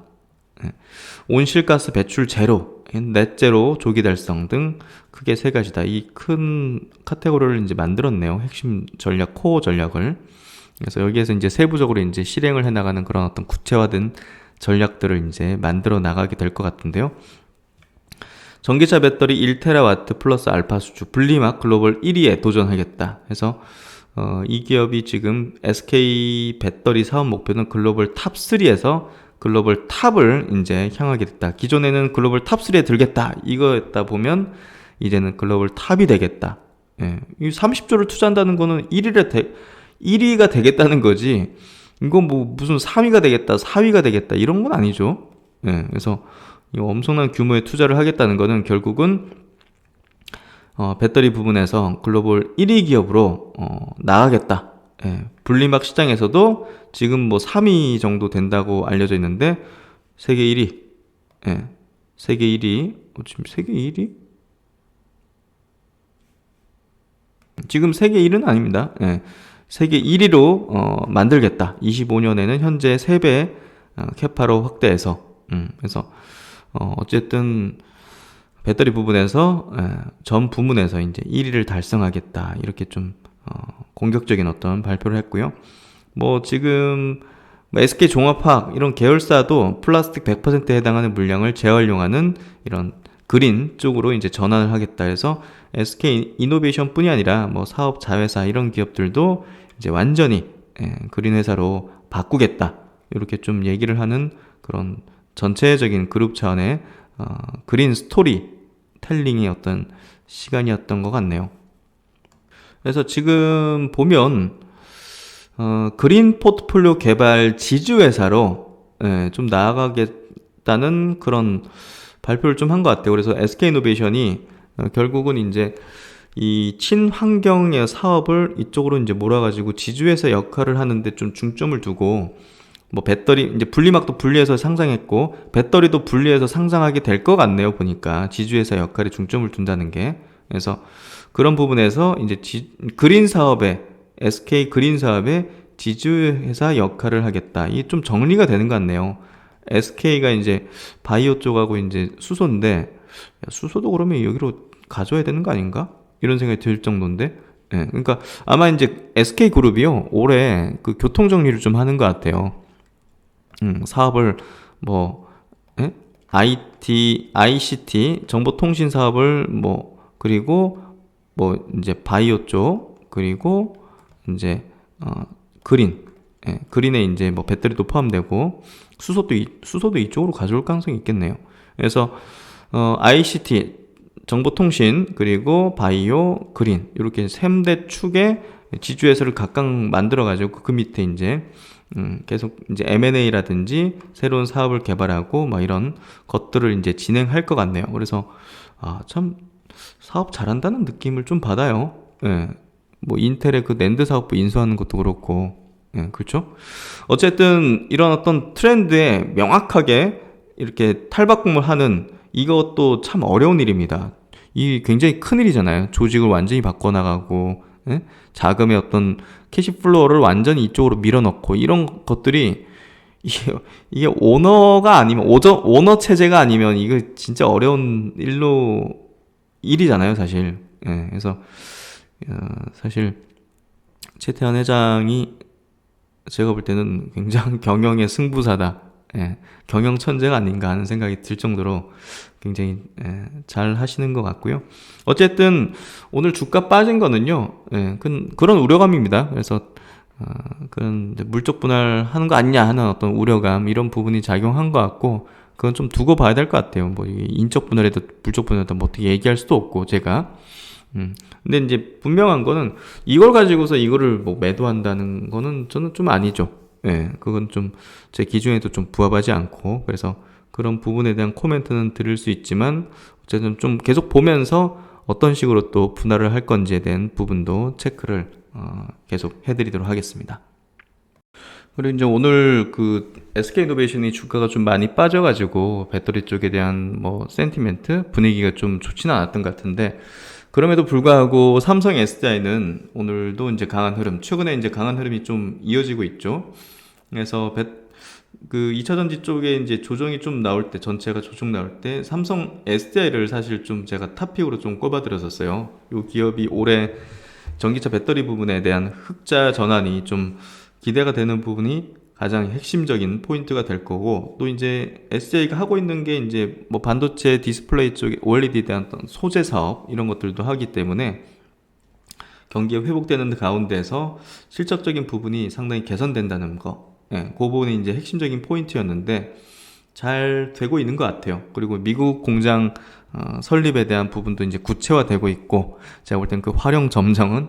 온실가스 배출 제로, 넷 제로 조기 달성 등 크게 세 가지다. 이 큰 카테고리를 이제 만들었네요. 핵심 전략, 코어 전략을. 그래서 여기에서 이제 세부적으로 이제 실행을 해나가는 그런 어떤 구체화된 전략들을 이제 만들어 나가게 될 것 같은데요. 전기차 배터리 1테라와트 플러스 알파 수주 분리막 글로벌 1위에 도전하겠다. 해서 이 기업이 지금 SK 배터리 사업 목표는 글로벌 탑3에서 글로벌 탑을 이제 향하게 됐다. 기존에는 글로벌 탑3에 들겠다. 이거였다 보면 이제는 글로벌 탑이 되겠다. 이 30조를 투자한다는 거는 1위가 되겠다는 거지. 이건 뭐 무슨 3위가 되겠다, 4위가 되겠다 이런 건 아니죠. 그래서 이 엄청난 규모의 투자를 하겠다는 거는 결국은 배터리 부분에서 글로벌 1위 기업으로 나가겠다. 예, 분리막 시장에서도 지금 뭐 3위 정도 된다고 알려져 있는데 세계 1위. 예, 세계 1위. 지금 세계 1위? 지금 세계 1위는 아닙니다. 예, 세계 1위로 만들겠다. 25년에는 현재 3배 캐파로 확대해서. 그래서 어쨌든 배터리 부분에서 전 부문에서 이제 1위를 달성하겠다. 이렇게 좀 공격적인 어떤 발표를 했고요. 뭐 지금 SK 종합화학 이런 계열사도 플라스틱 100%에 해당하는 물량을 재활용하는 이런 그린 쪽으로 이제 전환을 하겠다 해서 SK 이노베이션뿐이 아니라 뭐 사업 자회사 이런 기업들도 이제 완전히 그린 회사로 바꾸겠다. 이렇게 좀 얘기를 하는 그런 전체적인 그룹 차원의 그린 스토리 텔링의 어떤 시간이었던 것 같네요. 그래서 지금 보면 그린 포트폴리오 개발 지주회사로 좀 나아가겠다는 그런 발표를 좀 한 것 같아요. 그래서 SK이노베이션이 결국은 이제 이 친환경의 사업을 이쪽으로 이제 몰아가지고 지주회사 역할을 하는데 좀 중점을 두고 뭐 배터리 이제 분리막도 분리해서 상장했고 배터리도 분리해서 상장하게 될 것 같네요. 보니까 지주회사 역할에 중점을 둔다는 게. 그래서 그런 부분에서 이제 그린 사업에 SK 그린 사업에 지주회사 역할을 하겠다. 이게 좀 정리가 되는 것 같네요. SK가 이제 바이오 쪽하고 이제 수소인데 수소도 그러면 여기로 가져야 되는 거 아닌가? 이런 생각이 들 정도인데. 예, 그러니까 아마 이제 SK 그룹이요 올해 그 교통 정리를 좀 하는 것 같아요. 사업을 뭐 ICT 정보통신 사업을 뭐 그리고 뭐 이제 바이오 쪽 그리고 이제 그린 그린에 이제 뭐 배터리도 포함되고 수소도 이쪽으로 가져올 가능성이 있겠네요. 그래서 ICT 정보통신 그리고 바이오 그린 이렇게 3대 축의 지주회사를 각각 만들어 가지고 그 밑에 이제 계속 이제 M&A라든지 새로운 사업을 개발하고 막 이런 것들을 이제 진행할 것 같네요. 그래서 참 사업 잘한다는 느낌을 좀 받아요. 예. 뭐 인텔의 그 낸드 사업부 인수하는 것도 그렇고, 예, 그렇죠? 어쨌든 이런 어떤 트렌드에 명확하게 이렇게 탈바꿈을 하는 이것도 참 어려운 일입니다. 이 굉장히 큰 일이잖아요. 조직을 완전히 바꿔나가고, 예? 자금의 어떤 캐시플로우를 완전히 이쪽으로 밀어넣고 이런 것들이 이게 오너가 아니면 오너 체제가 아니면 이거 진짜 어려운 일이잖아요, 사실. 예, 그래서 사실 최태원 회장이 제가 볼 때는 굉장히 경영의 승부사다. 예, 경영 천재가 아닌가 하는 생각이 들 정도로 굉장히 잘 하시는 것 같고요. 어쨌든 오늘 주가 빠진 거는요, 그런 우려감입니다. 그래서 그런 물적 분할하는 거 아니냐 하는 어떤 우려감 이런 부분이 작용한 것 같고 그건 좀 두고 봐야 될 것 같아요. 뭐 인적 분할에도 물적 분할에도 뭐 어떻게 얘기할 수도 없고 제가. 근데 이제 분명한 거는 이걸 가지고서 이거를 뭐 매도한다는 거는 저는 좀 아니죠. 예, 그건 좀 제 기준에도 좀 부합하지 않고 그래서 그런 부분에 대한 코멘트는 드릴 수 있지만 어쨌든 좀 계속 보면서 어떤 식으로 또 분할을 할 건지에 대한 부분도 체크를 계속 해드리도록 하겠습니다. 그리고 이제 오늘 그 SK이노베이션이 주가가 좀 많이 빠져가지고 배터리 쪽에 대한 뭐 센티멘트 분위기가 좀 좋지는 않았던 것 같은데 그럼에도 불구하고 삼성 SDI는 오늘도 이제 강한 흐름, 최근에 이제 강한 흐름이 좀 이어지고 있죠. 그래서 그 2차전지 쪽에 이제 조정이 좀 나올 때, 전체가 조정 나올 때, 삼성 SDI를 사실 좀 제가 탑픽으로 좀 꼽아드렸었어요. 이 기업이 올해 전기차 배터리 부분에 대한 흑자 전환이 좀 기대가 되는 부분이 가장 핵심적인 포인트가 될 거고, 또 이제 SDI가 하고 있는 게 이제 뭐 반도체 디스플레이 쪽에 OLED에 대한 어떤 소재 사업, 이런 것들도 하기 때문에 경기가 회복되는 가운데서 실적적인 부분이 상당히 개선된다는 거, 그 부분이 이제 핵심적인 포인트였는데 잘 되고 있는 것 같아요. 그리고 미국 공장 설립에 대한 부분도 이제 구체화되고 있고 제가 볼 땐 그 활용 점정은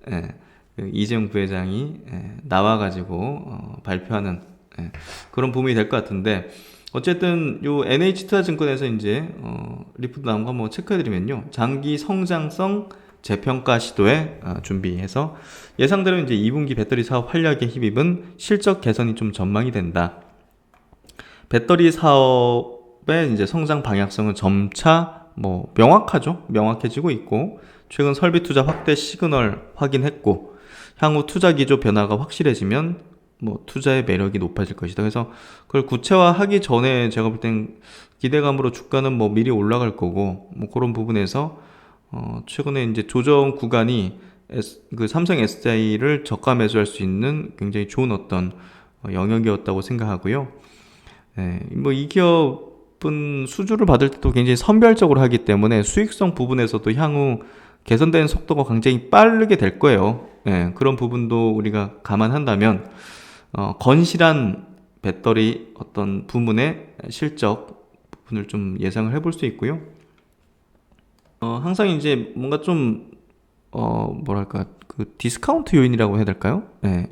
그 이재용 부회장이 나와가지고 발표하는 그런 부분이 될 것 같은데 어쨌든 요 NH투자증권에서 이제 리포트 나온 거 한번 체크해드리면요, 장기 성장성 재평가 시도에 준비해서 예상대로 이제 2분기 배터리 사업 활력의 힘입은 실적 개선이 좀 전망이 된다. 배터리 사업의 이제 성장 방향성은 점차 뭐 명확하죠. 명확해지고 있고, 최근 설비 투자 확대 시그널 확인했고, 향후 투자 기조 변화가 확실해지면 뭐 투자의 매력이 높아질 것이다. 그래서 그걸 구체화하기 전에 제가 볼 땐 기대감으로 주가는 뭐 미리 올라갈 거고, 뭐 그런 부분에서 최근에 이제 조정 구간이 그 삼성 SDI를 저가 매수할 수 있는 굉장히 좋은 어떤 영역이었다고 생각하고요. 뭐 이 기업은 수주를 받을 때도 굉장히 선별적으로 하기 때문에 수익성 부분에서도 향후 개선되는 속도가 굉장히 빠르게 될 거예요. 그런 부분도 우리가 감안한다면 건실한 배터리 어떤 부문의 실적 부분을 좀 예상을 해볼 수 있고요. 항상 이제 뭔가 좀 뭐랄까, 그 디스카운트 요인이라고 해야 될까요?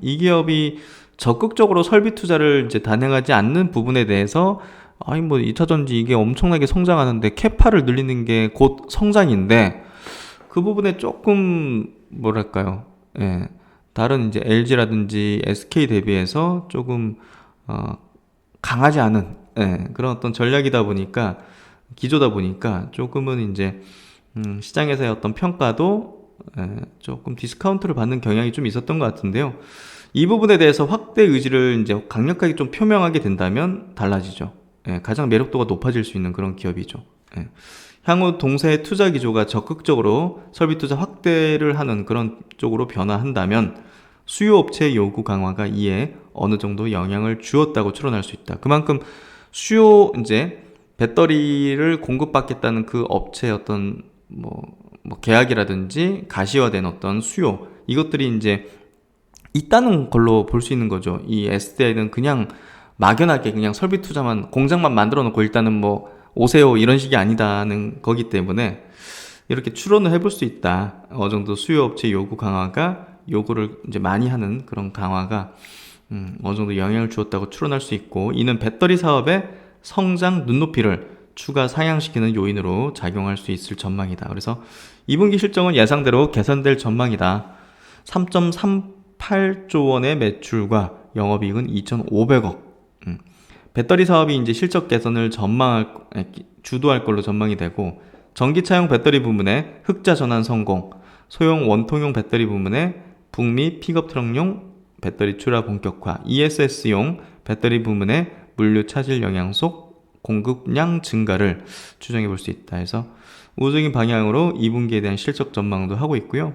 이 기업이 적극적으로 설비 투자를 이제 단행하지 않는 부분에 대해서, 아니 뭐 2차전지 이게 엄청나게 성장하는데 캐파를 늘리는 게 곧 성장인데, 그 부분에 조금 뭐랄까요, 다른 이제 LG라든지 SK 대비해서 조금 강하지 않은 그런 어떤 전략이다 보니까, 기조다 보니까 조금은 이제 시장에서의 어떤 평가도 조금 디스카운트를 받는 경향이 좀 있었던 것 같은데요. 이 부분에 대해서 확대 의지를 이제 강력하게 좀 표명하게 된다면 달라지죠. 가장 매력도가 높아질 수 있는 그런 기업이죠. 향후 동사의 투자 기조가 적극적으로 설비 투자 확대를 하는 그런 쪽으로 변화한다면 수요 업체의 요구 강화가 이에 어느 정도 영향을 주었다고 추론할 수 있다. 그만큼 수요 이제 배터리를 공급받겠다는 그 업체의 어떤 뭐 계약이라든지 가시화된 어떤 수요, 이것들이 이제 있다는 걸로 볼 수 있는 거죠. 이 SDI는 그냥 막연하게 그냥 설비 투자만, 공장만 만들어 놓고 일단은 뭐 오세요 이런 식이 아니다는 거기 때문에 이렇게 추론을 해볼 수 있다. 어느 정도 수요 업체 요구 강화가, 요구를 이제 많이 하는 그런 강화가 어느 정도 영향을 주었다고 추론할 수 있고, 이는 배터리 사업의 성장 눈높이를 추가 상향시키는 요인으로 작용할 수 있을 전망이다. 그래서 2분기 실적은 예상대로 개선될 전망이다. 3.38조 원의 매출과 영업이익은 2,500억. 배터리 사업이 이제 실적 개선을 주도할 걸로 전망이 되고, 전기차용 배터리 부문의 흑자 전환 성공, 소형 원통용 배터리 부문의 북미 픽업 트럭용 배터리 출하 본격화, ESS용 배터리 부문의 물류 차질 영향속 공급량 증가를 추정해 볼 수 있다 해서 우호적인 방향으로 2분기에 대한 실적 전망도 하고 있고요.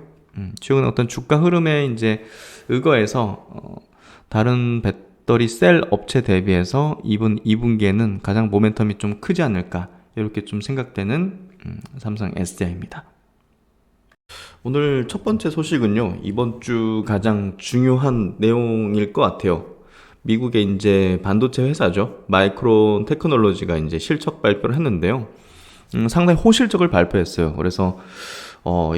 최근 어떤 주가 흐름에 이제 의거해서 다른 배터리 셀 업체 대비해서 2분기에는 가장 모멘텀이 좀 크지 않을까, 이렇게 좀 생각되는 삼성 SDI입니다. 오늘 첫 번째 소식은요, 이번 주 가장 중요한 내용일 것 같아요. 미국의 이제 반도체 회사죠, 마이크론 테크놀로지가 이제 실적 발표를 했는데요. 상당히 호실적을 발표했어요. 그래서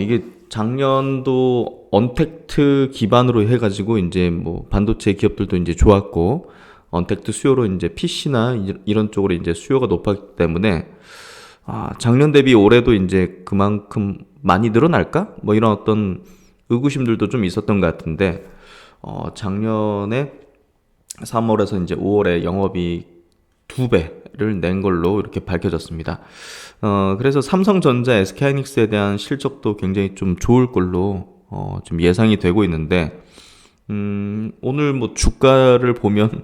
이게 작년도 언택트 기반으로 해가지고 이제 뭐 반도체 기업들도 이제 좋았고, 언택트 수요로 이제 PC나 이런 쪽으로 이제 수요가 높았기 때문에 작년 대비 올해도 이제 그만큼 많이 늘어날까? 뭐 이런 어떤 의구심들도 좀 있었던 것 같은데, 작년에 3월에서 이제 5월에 영업이 2배를 낸 걸로 이렇게 밝혀졌습니다. 그래서 삼성전자, SK하이닉스에 대한 실적도 굉장히 좀 좋을 걸로 좀 예상이 되고 있는데, 오늘 뭐 주가를 보면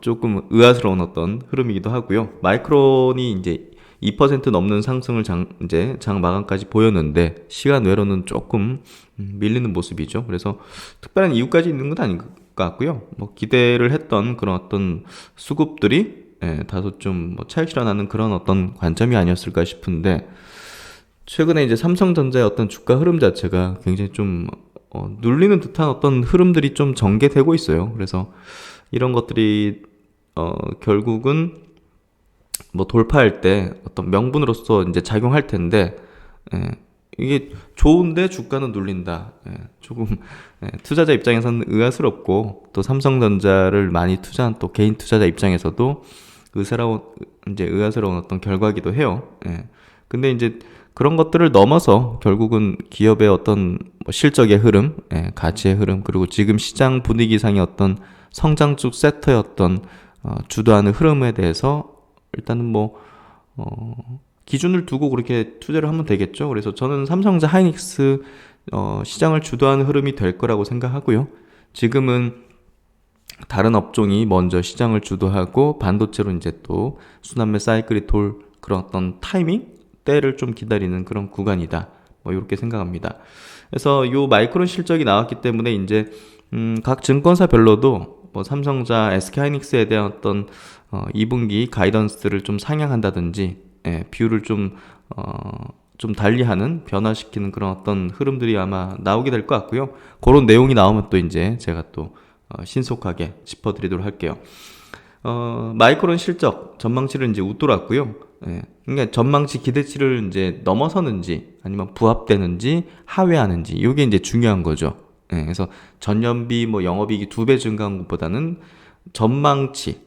조금 의아스러운 어떤 흐름이기도 하고요. 마이크론이 이제 2% 넘는 상승을 이제 장 마감까지 보였는데, 시간 외로는 조금 밀리는 모습이죠. 그래서 특별한 이유까지 있는 건 아닌 것 같고요. 뭐 기대를 했던 그런 어떤 수급들이 다소 좀 뭐 차익 실현하는 그런 어떤 관점이 아니었을까 싶은데, 최근에 이제 삼성전자의 어떤 주가 흐름 자체가 굉장히 좀 눌리는 듯한 어떤 흐름들이 좀 전개되고 있어요. 그래서 이런 것들이 결국은 뭐 돌파할 때 어떤 명분으로서 이제 작용할 텐데, 이게 좋은데 주가는 눌린다. 조금 투자자 입장에서는 의아스럽고, 또 삼성전자를 많이 투자한 또 개인 투자자 입장에서도 의아스러운 어떤 결과기도 해요. 예. 근데 이제 그런 것들을 넘어서 결국은 기업의 어떤 뭐 실적의 흐름, 예, 가치의 흐름, 그리고 지금 시장 분위기상의 어떤 성장적 섹터의 어떤 주도하는 흐름에 대해서 일단은 기준을 두고 그렇게 투자를 하면 되겠죠. 그래서 저는 삼성전자 하이닉스 시장을 주도하는 흐름이 될 거라고 생각하고요. 지금은 다른 업종이 먼저 시장을 주도하고 반도체로 이제 또 순환매 사이클이 돌 그런 어떤 타이밍 때를 좀 기다리는 그런 구간이다. 이렇게 생각합니다. 그래서 요 마이크론 실적이 나왔기 때문에 이제 각 증권사별로도 삼성전자, SK하이닉스에 대한 어떤 2분기 가이던스를 좀 상향한다든지, 뷰를 좀 달리하는 변화시키는 그런 어떤 흐름들이 아마 나오게 될 것 같고요. 그런 내용이 나오면 또 이제 제가 또 신속하게 짚어드리도록 할게요. 마이크론 실적 전망치를 이제 웃돌았고요. 그러니까 전망치 기대치를 이제 넘어서는지 아니면 부합되는지 하회하는지 이게 이제 중요한 거죠. 그래서 전년비 영업이익이 2배 증가한 것보다는 전망치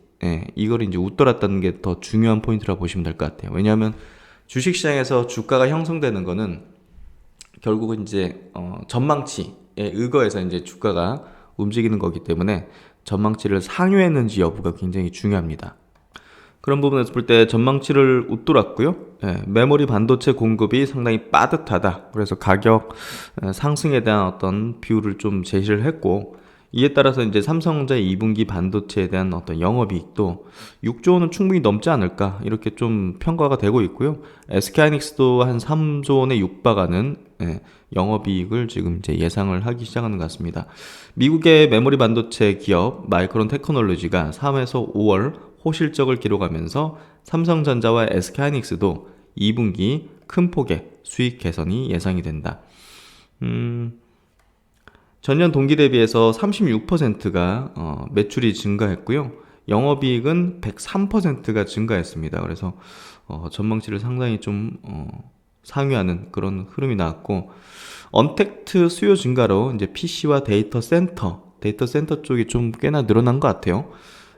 이걸 이제 웃돌았다는 게 더 중요한 포인트라고 보시면 될 것 같아요. 왜냐하면 주식시장에서 주가가 형성되는 거는 결국은 이제 전망치에 의거해서 이제 주가가 움직이는 거기 때문에 전망치를 상회했는지 여부가 굉장히 중요합니다. 그런 부분에서 볼 때 전망치를 웃돌았고요. 메모리 반도체 공급이 상당히 빠듯하다. 그래서 가격 상승에 대한 어떤 뷰를 좀 제시를 했고, 이에 따라서 이제 삼성전자 2분기 반도체에 대한 어떤 영업이익도 6조 원은 충분히 넘지 않을까 이렇게 좀 평가가 되고 있고요. SK하이닉스도 한 3조 원에 육박하는 영업이익을 지금 이제 예상을 하기 시작하는 것 같습니다. 미국의 메모리 반도체 기업 마이크론 테크놀로지가 3에서 5월 호실적을 기록하면서 삼성전자와 SK하이닉스도 2분기 큰 폭의 수익 개선이 예상이 된다. 전년 동기 대비해서 36%가 매출이 증가했고요. 영업이익은 103%가 증가했습니다. 그래서 전망치를 상당히 좀 상회하는 그런 흐름이 나왔고, 언택트 수요 증가로 이제 PC와 데이터 센터 쪽이 좀 꽤나 늘어난 것 같아요.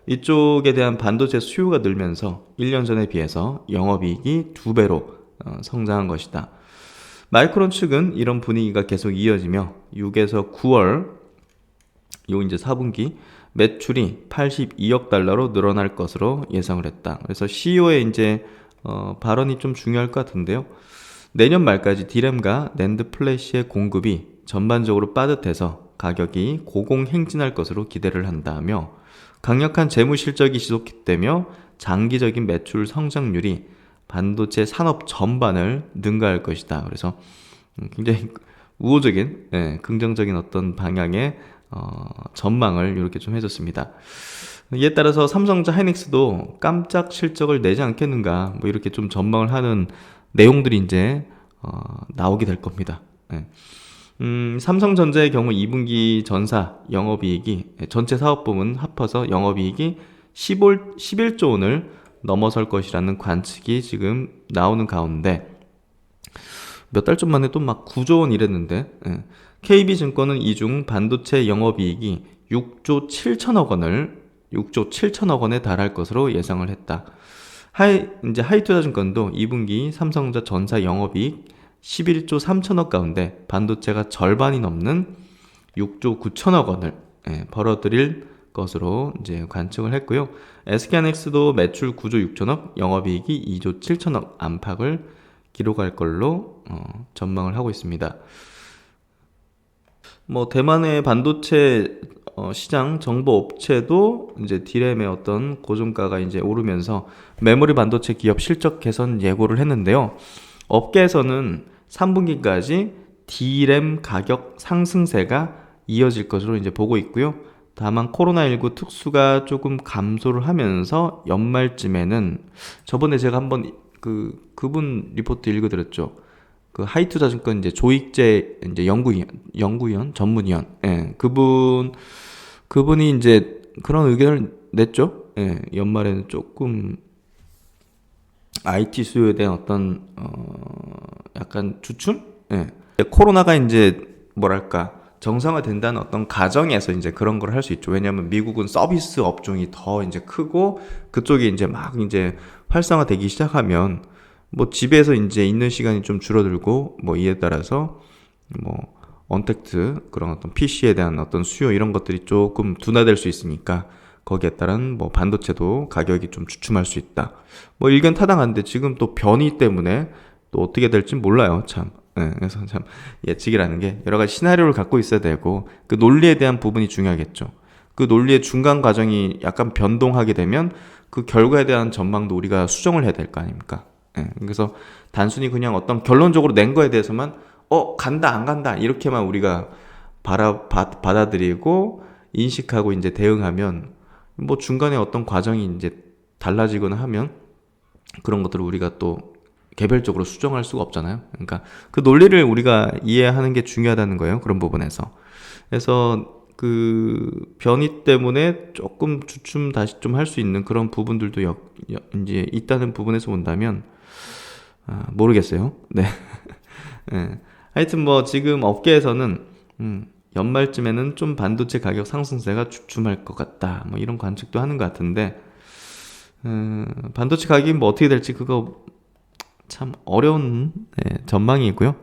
이쪽에 대한 반도체 수요가 늘면서 1년 전에 비해서 영업이익이 2배로 성장한 것이다. 마이크론 측은 이런 분위기가 계속 이어지며 6에서 9월 요 이제 4분기 매출이 82억 달러로 늘어날 것으로 예상을 했다. 그래서 CEO의 이제 발언이 좀 중요할 것 같은데요. 내년 말까지 디램과 낸드 플래시의 공급이 전반적으로 빠듯해서 가격이 고공행진할 것으로 기대를 한다며, 강력한 재무 실적이 지속되며 장기적인 매출 성장률이 반도체 산업 전반을 능가할 것이다. 그래서 굉장히 우호적인, 긍정적인 어떤 방향의 전망을 이렇게 좀 해줬습니다. 이에 따라서 삼성전자 하이닉스도 깜짝 실적을 내지 않겠는가, 이렇게 좀 전망을 하는 내용들이 이제 나오게 될 겁니다. 삼성전자의 경우 2분기 전사 영업이익이 전체 사업부문 합쳐서 영업이익이 11조 원을 넘어설 것이라는 관측이 지금 나오는 가운데, 몇 달 전 만에 또 막 9조 원 이랬는데, KB증권은 이중 반도체 영업이익이 6조 7천억 원에 달할 것으로 예상을 했다. 하이투자증권도 2분기 삼성전자 전사 영업이익 11조 3천억 가운데 반도체가 절반이 넘는 6조 9천억 원을 벌어들일 것으로 이제 관측을 했고요. SK하이닉스도 매출 9조 6천억, 영업이익이 2조 7천억 안팎을 기록할 걸로 전망을 하고 있습니다. 대만의 반도체 시장 정보 업체도 이제 디램의 어떤 고정가가 이제 오르면서 메모리 반도체 기업 실적 개선 예고를 했는데요. 업계에서는 3분기까지 디램 가격 상승세가 이어질 것으로 이제 보고 있고요. 다만 코로나19 특수가 조금 감소를 하면서 연말쯤에는, 저번에 제가 한번 그분 리포트 읽어드렸죠. 그 하이투자증권 이제 조익재 이제 연구위원 전문위원, 그분이 이제 그런 의견을 냈죠. 연말에는 조금 IT 수요에 대한 어떤 약간 주춤? 코로나가 이제 뭐랄까 정상화된다는 어떤 가정에서 이제 그런 걸 할 수 있죠. 왜냐하면 미국은 서비스 업종이 더 이제 크고 그쪽이 이제 막 이제 활성화되기 시작하면 뭐 집에서 이제 있는 시간이 좀 줄어들고 뭐 이에 따라서 뭐 언택트 그런 어떤 PC에 대한 어떤 수요 이런 것들이 조금 둔화될 수 있으니까 거기에 따른 뭐 반도체도 가격이 좀 주춤할 수 있다. 뭐 일견 타당한데 지금 또 변이 때문에 또 어떻게 될지 몰라요. 참. 네, 그래서 참 예측이라는 게 여러 가지 시나리오를 갖고 있어야 되고 그 논리에 대한 부분이 중요하겠죠. 그 논리의 중간 과정이 약간 변동하게 되면 그 결과에 대한 전망도 우리가 수정을 해야 될 거 아닙니까? 네, 그래서 단순히 그냥 어떤 결론적으로 낸 거에 대해서만 간다 안 간다 이렇게만 우리가 받아들이고 인식하고 이제 대응하면 뭐 중간에 어떤 과정이 이제 달라지거나 하면 그런 것들을 우리가 또 개별적으로 수정할 수가 없잖아요. 그러니까 그 논리를 우리가 이해하는 게 중요하다는 거예요. 그런 부분에서. 그래서 그 변이 때문에 조금 주춤 다시 좀 할 수 있는 그런 부분들도 이제 있다는 부분에서 본다면 모르겠어요. 네. 네. 하여튼 뭐 지금 업계에서는 연말쯤에는 좀 반도체 가격 상승세가 주춤할 것 같다. 뭐 이런 관측도 하는 것 같은데 반도체 가격이 뭐 어떻게 될지 그거 참 어려운 전망이고요.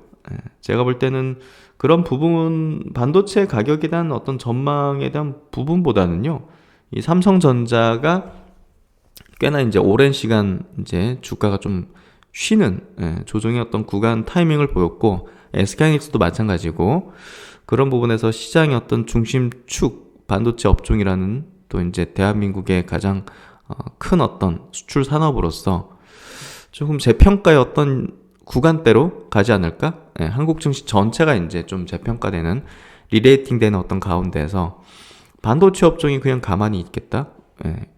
제가 볼 때는 그런 부분 반도체 가격에 대한 어떤 전망에 대한 부분보다는요. 이 삼성전자가 꽤나 이제 오랜 시간 이제 주가가 좀 쉬는 조정의 어떤 구간 타이밍을 보였고 SK하이닉스도 마찬가지고 그런 부분에서 시장의 어떤 중심축 반도체 업종이라는 또 이제 대한민국의 가장 큰 어떤 수출 산업으로서 조금 재평가의 어떤 구간대로 가지 않을까? 한국 증시 전체가 이제 좀 재평가되는 리레이팅 되는 어떤 가운데에서 반도체 업종이 그냥 가만히 있겠다?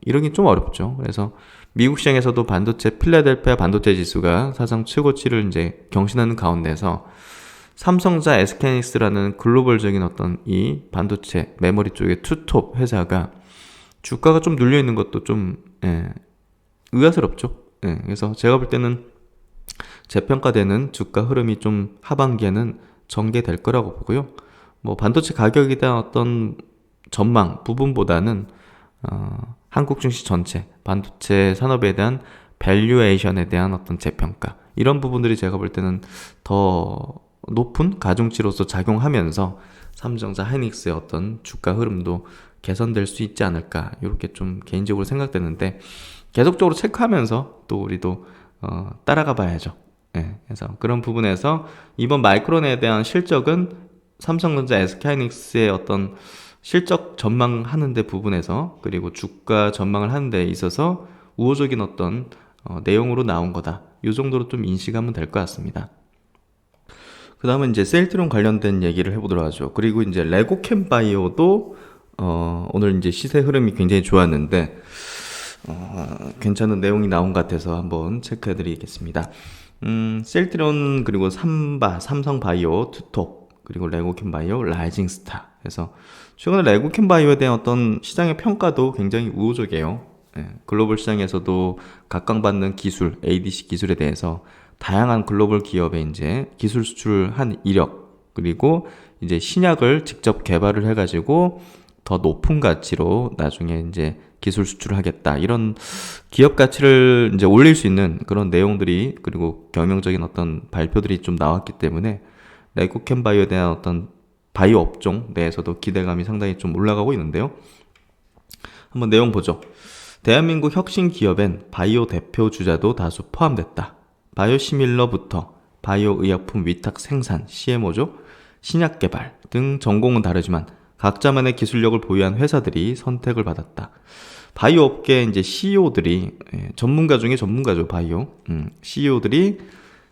이러긴 좀 어렵죠. 그래서 미국 시장에서도 반도체 필라델피아 반도체 지수가 사상 최고치를 이제 경신하는 가운데서 삼성자 SK하이닉스라는 글로벌적인 어떤 이 반도체 메모리 쪽의 투톱 회사가 주가가 좀 눌려 있는 것도 좀 의아스럽죠. 그래서 제가 볼 때는 재평가되는 주가 흐름이 좀 하반기에는 전개될 거라고 보고요. 뭐 반도체 가격에 대한 어떤 전망 부분보다는 한국 증시 전체 반도체 산업에 대한 밸류에이션에 대한 어떤 재평가 이런 부분들이 제가 볼 때는 더 높은 가중치로서 작용하면서 삼성전자 하이닉스의 어떤 주가 흐름도 개선될 수 있지 않을까 이렇게 좀 개인적으로 생각되는데 계속적으로 체크하면서 또 우리도 따라가 봐야죠. 그래서 그런 부분에서 이번 마이크론에 대한 실적은 삼성전자 SK하이닉스의 어떤 실적 전망하는 데 부분에서 그리고 주가 전망을 하는 데 있어서 우호적인 어떤 내용으로 나온 거다. 이 정도로 좀 인식하면 될 것 같습니다. 그 다음은 이제 셀트론 관련된 얘기를 해보도록 하죠. 그리고 이제 레고캠 바이오도 오늘 이제 시세 흐름이 굉장히 좋았는데 괜찮은 내용이 나온 것 같아서 한번 체크해 드리겠습니다. 셀트론 그리고 삼성바이오, 투톱 그리고 레고캠 바이오, 라이징스타 그래서 최근에 레고캠 바이오에 대한 어떤 시장의 평가도 굉장히 우호적이에요. 글로벌 시장에서도 각광받는 기술, ADC 기술에 대해서 다양한 글로벌 기업에 이제 기술 수출한 이력 그리고 이제 신약을 직접 개발을 해가지고 더 높은 가치로 나중에 이제 기술 수출을 하겠다 이런 기업 가치를 이제 올릴 수 있는 그런 내용들이 그리고 경영적인 어떤 발표들이 좀 나왔기 때문에 레고캠 바이오에 대한 어떤 바이오 업종 내에서도 기대감이 상당히 좀 올라가고 있는데요. 한번 내용 보죠. 대한민국 혁신 기업엔 바이오 대표 주자도 다수 포함됐다. 바이오시밀러부터 바이오 의약품 위탁 생산, CMO죠. 신약 개발 등 전공은 다르지만 각자만의 기술력을 보유한 회사들이 선택을 받았다. 바이오 업계 이제 CEO들이 전문가 중에 전문가죠. 바이오 CEO들이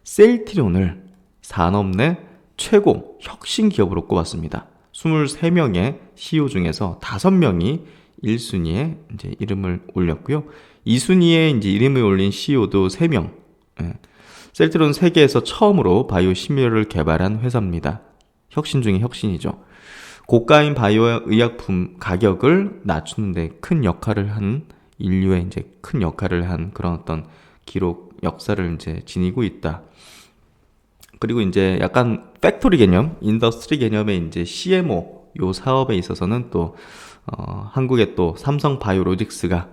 셀트리온을 산업 내 최고 혁신 기업으로 꼽았습니다. 23명의 CEO 중에서 5명이 1순위에 이제 이름을 올렸고요. 2순위에 이제 이름을 올린 CEO도 3명. 셀트리온 세계에서 처음으로 바이오 시밀러를 개발한 회사입니다. 혁신 중에 혁신이죠. 고가인 바이오 의약품 가격을 낮추는 데 큰 역할을 한 인류의 이제 큰 역할을 한 그런 어떤 기록 역사를 이제 지니고 있다. 그리고 이제 약간 팩토리 개념, 인더스트리 개념의 이제 CMO 요 사업에 있어서는 또 한국의 또 삼성 바이오로직스가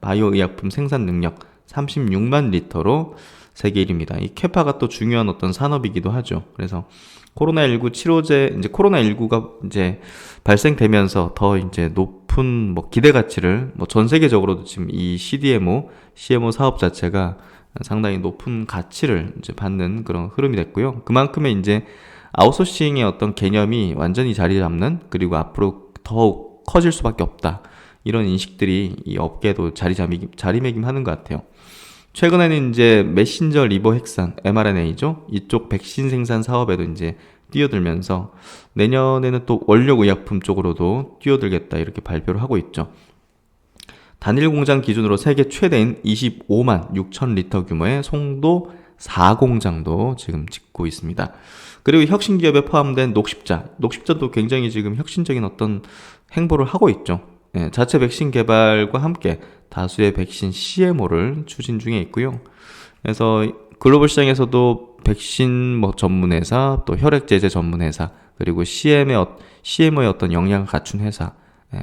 바이오 의약품 생산 능력 36만 리터로 세계 1위입니다. 이 캐파가 또 중요한 어떤 산업이기도 하죠. 그래서 코로나19 치료제, 이제 코로나19가 이제 발생되면서 더 이제 높은 뭐 기대 가치를 뭐 전 세계적으로도 지금 이 CMO 사업 자체가 상당히 높은 가치를 이제 받는 그런 흐름이 됐고요. 그만큼의 이제 아웃소싱의 어떤 개념이 완전히 자리 잡는, 그리고 앞으로 더욱 커질 수밖에 없다. 이런 인식들이 이 업계에도 자리매김하는 것 같아요. 최근에는 이제 메신저 리버 핵산, mRNA죠. 이쪽 백신 생산 사업에도 이제 뛰어들면서 내년에는 또 원료 의약품 쪽으로도 뛰어들겠다 이렇게 발표를 하고 있죠. 단일 공장 기준으로 세계 최대인 25만 6천 리터 규모의 송도 4공장도 지금 짓고 있습니다. 그리고 혁신 기업에 포함된 녹십자도 굉장히 지금 혁신적인 어떤 행보를 하고 있죠. 자체 백신 개발과 함께 다수의 백신 CMO를 추진 중에 있고요. 그래서 글로벌 시장에서도 백신 뭐 전문회사, 또 혈액제제 전문회사, 그리고 CMO의 어떤 역량을 갖춘 회사,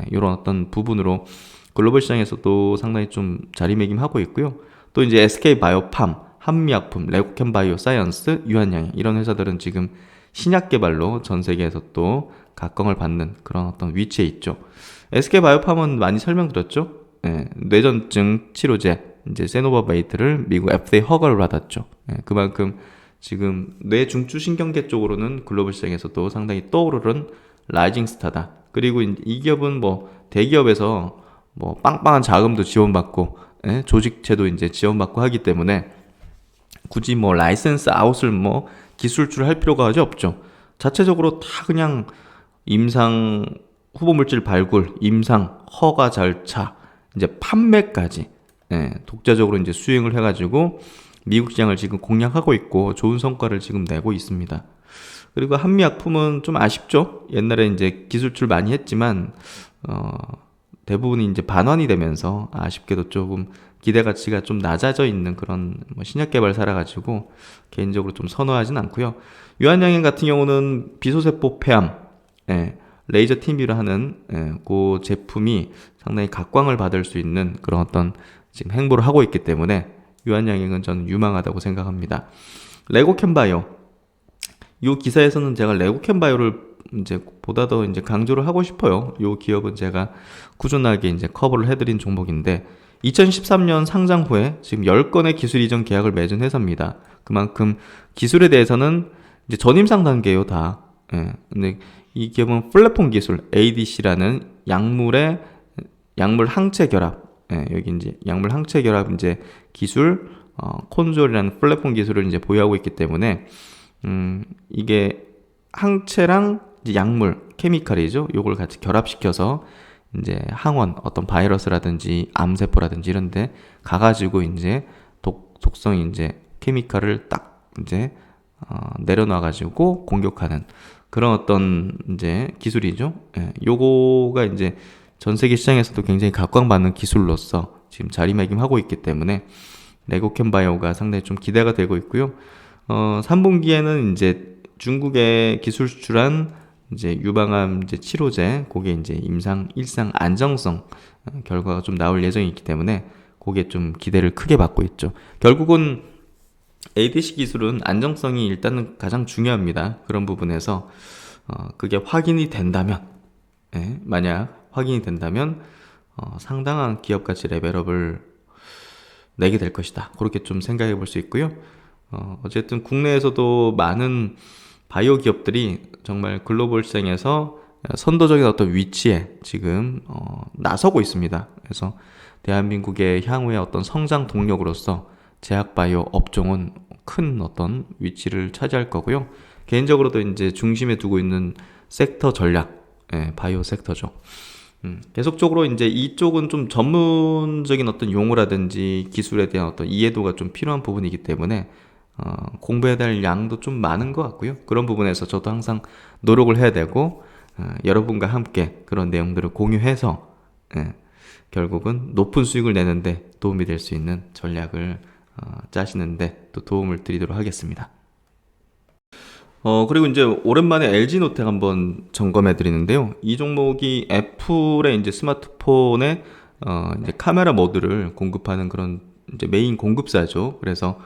이런 어떤 부분으로 글로벌 시장에서도 상당히 좀 자리매김하고 있고요. 또 이제 SK바이오팜, 한미약품, 레고캠 바이오사이언스, 유한양행 이런 회사들은 지금 신약 개발로 전 세계에서 또 각광을 받는 그런 어떤 위치에 있죠. SK바이오팜은 많이 설명드렸죠. 뇌전증 치료제 이제 세노바베이트를 미국 FDA 허가를 받았죠. 그만큼 지금 뇌 중추신경계 쪽으로는 글로벌 시장에서도 상당히 떠오르는 라이징 스타다. 그리고 이 기업은 뭐 대기업에서 뭐 빵빵한 자금도 지원받고 조직체도 이제 지원받고 하기 때문에 굳이 뭐 라이센스 아웃을 뭐 기술주를 할 필요가 아주 없죠. 자체적으로 다 그냥 임상 후보물질 발굴, 임상 허가 절차, 이제 판매까지 독자적으로 이제 수행을 해가지고 미국 시장을 지금 공략하고 있고 좋은 성과를 지금 내고 있습니다. 그리고 한미약품은 좀 아쉽죠. 옛날에 이제 기술출 많이 했지만 대부분이 이제 반환이 되면서 아쉽게도 조금 기대 가치가 좀 낮아져 있는 그런 뭐 신약 개발사라 가지고 개인적으로 좀 선호하진 않고요. 유한양행 같은 경우는 비소세포 폐암, 레이저 TIM으로 하는 그 제품이 상당히 각광을 받을 수 있는 그런 어떤 지금 행보를 하고 있기 때문에 유한양행은 저는 유망하다고 생각합니다. 레고캠바이오, 이 기사에서는 제가 레고캠바이오를 이제 보다 더 이제 강조를 하고 싶어요. 이 기업은 제가 꾸준하게 이제 커버를 해드린 종목인데 2013년 상장 후에 지금 10건의 기술 이전 계약을 맺은 회사입니다. 그만큼 기술에 대해서는 이제 전임상 단계예요, 다. 근데 이 기업은 플랫폼 기술 ADC라는 약물 항체 결합, 여기 이제 약물 항체 결합 이제 기술, 콘솔이라는 플랫폼 기술을 이제 보유하고 있기 때문에 이게 항체랑 이제 약물, 케미칼이죠. 요걸 같이 결합시켜서 이제 항원, 어떤 바이러스라든지 암세포라든지 이런데 가가지고 이제 독성 이제 케미칼을 딱 이제 내려놔가지고 공격하는 그런 어떤 이제 기술이죠. 요거가 이제 전 세계 시장에서도 굉장히 각광받는 기술로서 지금 자리매김하고 있기 때문에 레고캠바이오가 상당히 좀 기대가 되고 있고요. 3분기에는 이제 중국에 기술 수출한 이제 유방암 이제 치료제, 그게 이제 일상 안정성 결과가 좀 나올 예정이기 때문에 그게 좀 기대를 크게 받고 있죠. 결국은 ADC 기술은 안정성이 일단은 가장 중요합니다. 그런 부분에서 그게 확인이 된다면, 만약 확인이 된다면 상당한 기업 가치 레벨업을 내게 될 것이다. 그렇게 좀 생각해 볼 수 있고요. 어쨌든 국내에서도 많은 바이오 기업들이 정말 글로벌 시장에서 선도적인 어떤 위치에 지금 나서고 있습니다. 그래서 대한민국의 향후의 어떤 성장 동력으로서 제약바이오 업종은 큰 어떤 위치를 차지할 거고요. 개인적으로도 이제 중심에 두고 있는 섹터 전략, 바이오 сек터죠. 계속적으로 이제 이쪽은 좀 전문적인 어떤 용어라든지 기술에 대한 어떤 이해도가 좀 필요한 부분이기 때문에 공부해야 될 양도 좀 많은 것 같고요. 그런 부분에서 저도 항상 노력을 해야 되고 여러분과 함께 그런 내용들을 공유해서 결국은 높은 수익을 내는데 도움이 될 수 있는 전략을 짜시는데 또 도움을 드리도록 하겠습니다. 그리고 이제 오랜만에 LG노텍 한번 점검해 드리는데요. 이 종목이 애플의 이제 스마트폰에 이제 카메라 모듈을 공급하는 그런 이제 메인 공급사죠. 그래서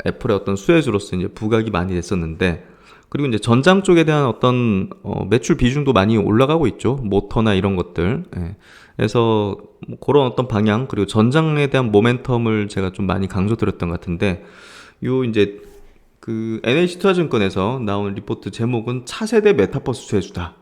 애플의 어떤 수혜주로서 이제 부각이 많이 됐었는데, 그리고 이제 전장 쪽에 대한 어떤 매출 비중도 많이 올라가고 있죠. 모터나 이런 것들. 예. 그래서 뭐 그런 어떤 방향, 그리고 전장에 대한 모멘텀을 제가 좀 많이 강조드렸던 것 같은데, 요 이제 그 NH투자증권에서 나온 리포트 제목은 차세대 메타버스 수혜주다.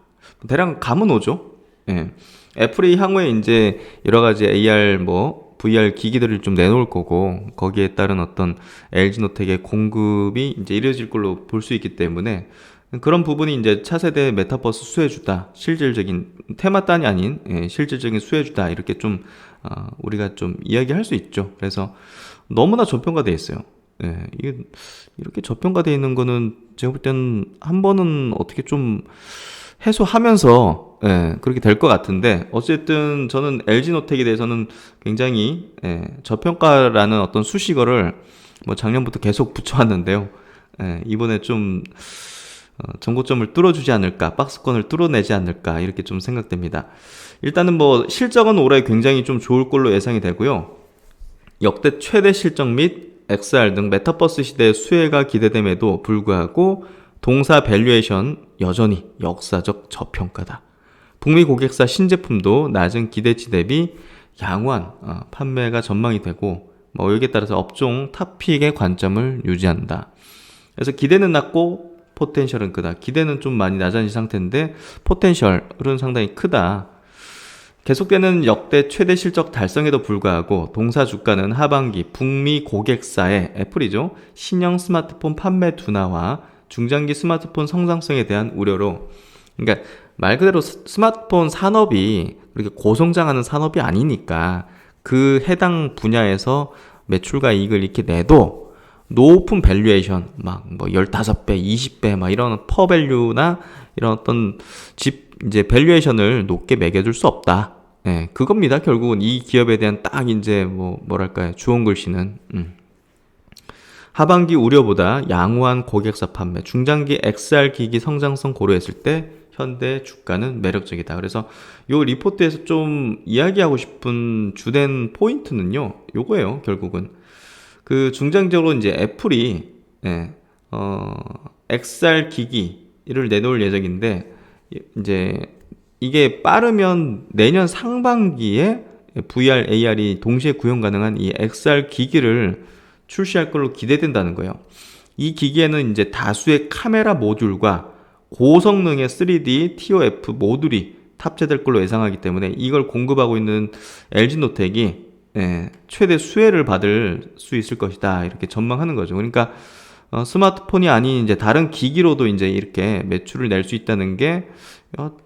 대략 감은 오죠. 예. 애플이 향후에 이제 여러 가지 AR 뭐 VR 기기들을 좀 내놓을 거고, 거기에 따른 어떤 LG노텍의 공급이 이제 이루어질 걸로 볼 수 있기 때문에, 그런 부분이 이제 차세대 메타버스 수혜주다, 실질적인 테마단이 아닌 실질적인 수혜주다, 이렇게 좀 우리가 좀 이야기할 수 있죠. 그래서 너무나 저평가돼 있어요. 이게 이렇게 저평가돼 있는 거는 제가 볼 때는 한 번은 어떻게 좀 해소하면서 그렇게 될 것 같은데, 어쨌든 저는 LG노텍에 대해서는 굉장히 저평가라는 어떤 수식어를 뭐 작년부터 계속 붙여왔는데요. 이번에 좀 전고점을 뚫어주지 않을까, 박스권을 뚫어내지 않을까, 이렇게 좀 생각됩니다. 일단은 뭐 실적은 올해 굉장히 좀 좋을 걸로 예상이 되고요. 역대 최대 실적 및 XR 등 메타버스 시대의 수혜가 기대됨에도 불구하고 동사 밸류에이션 여전히 역사적 저평가다. 북미 고객사 신제품도 낮은 기대치 대비 양호한 판매가 전망이 되고, 뭐 여기에 따라서 업종 탑픽의 관점을 유지한다. 그래서 기대는 낮고 포텐셜은 크다. 기대는 좀 많이 낮아진 상태인데 포텐셜은 상당히 크다. 계속되는 역대 최대 실적 달성에도 불구하고 동사 주가는 하반기 북미 고객사의 애플이죠, 신형 스마트폰 판매 둔화와 중장기 스마트폰 성장성에 대한 우려로, 그러니까 말 그대로 스마트폰 산업이 그렇게 고성장하는 산업이 아니니까 그 해당 분야에서 매출과 이익을 이렇게 내도 높은 밸류에이션 막 뭐 15배, 20배 막 이런 퍼밸류나 이런 어떤 이제 밸류에이션을 높게 매겨줄 수 없다. 그겁니다. 결국은 이 기업에 대한 딱 이제 뭐랄까요, 주원 글씨는 하반기 우려보다 양호한 고객사 판매, 중장기 XR 기기 성장성 고려했을 때 현대 주가는 매력적이다. 그래서 요 리포트에서 좀 이야기하고 싶은 주된 포인트는요, 요거예요. 결국은 그 중장기적으로 이제 애플이 XR 기기를 내놓을 예정인데, 이제 이게 빠르면 내년 상반기에 VR, AR이 동시에 구현 가능한 이 XR 기기를 출시할 걸로 기대된다는 거예요. 이 기기에는 이제 다수의 카메라 모듈과 고성능의 3D TOF 모듈이 탑재될 걸로 예상하기 때문에 이걸 공급하고 있는 LG노텍이 최대 수혜를 받을 수 있을 것이다, 이렇게 전망하는 거죠. 그러니까 스마트폰이 아닌 이제 다른 기기로도 이제 이렇게 매출을 낼 수 있다는 게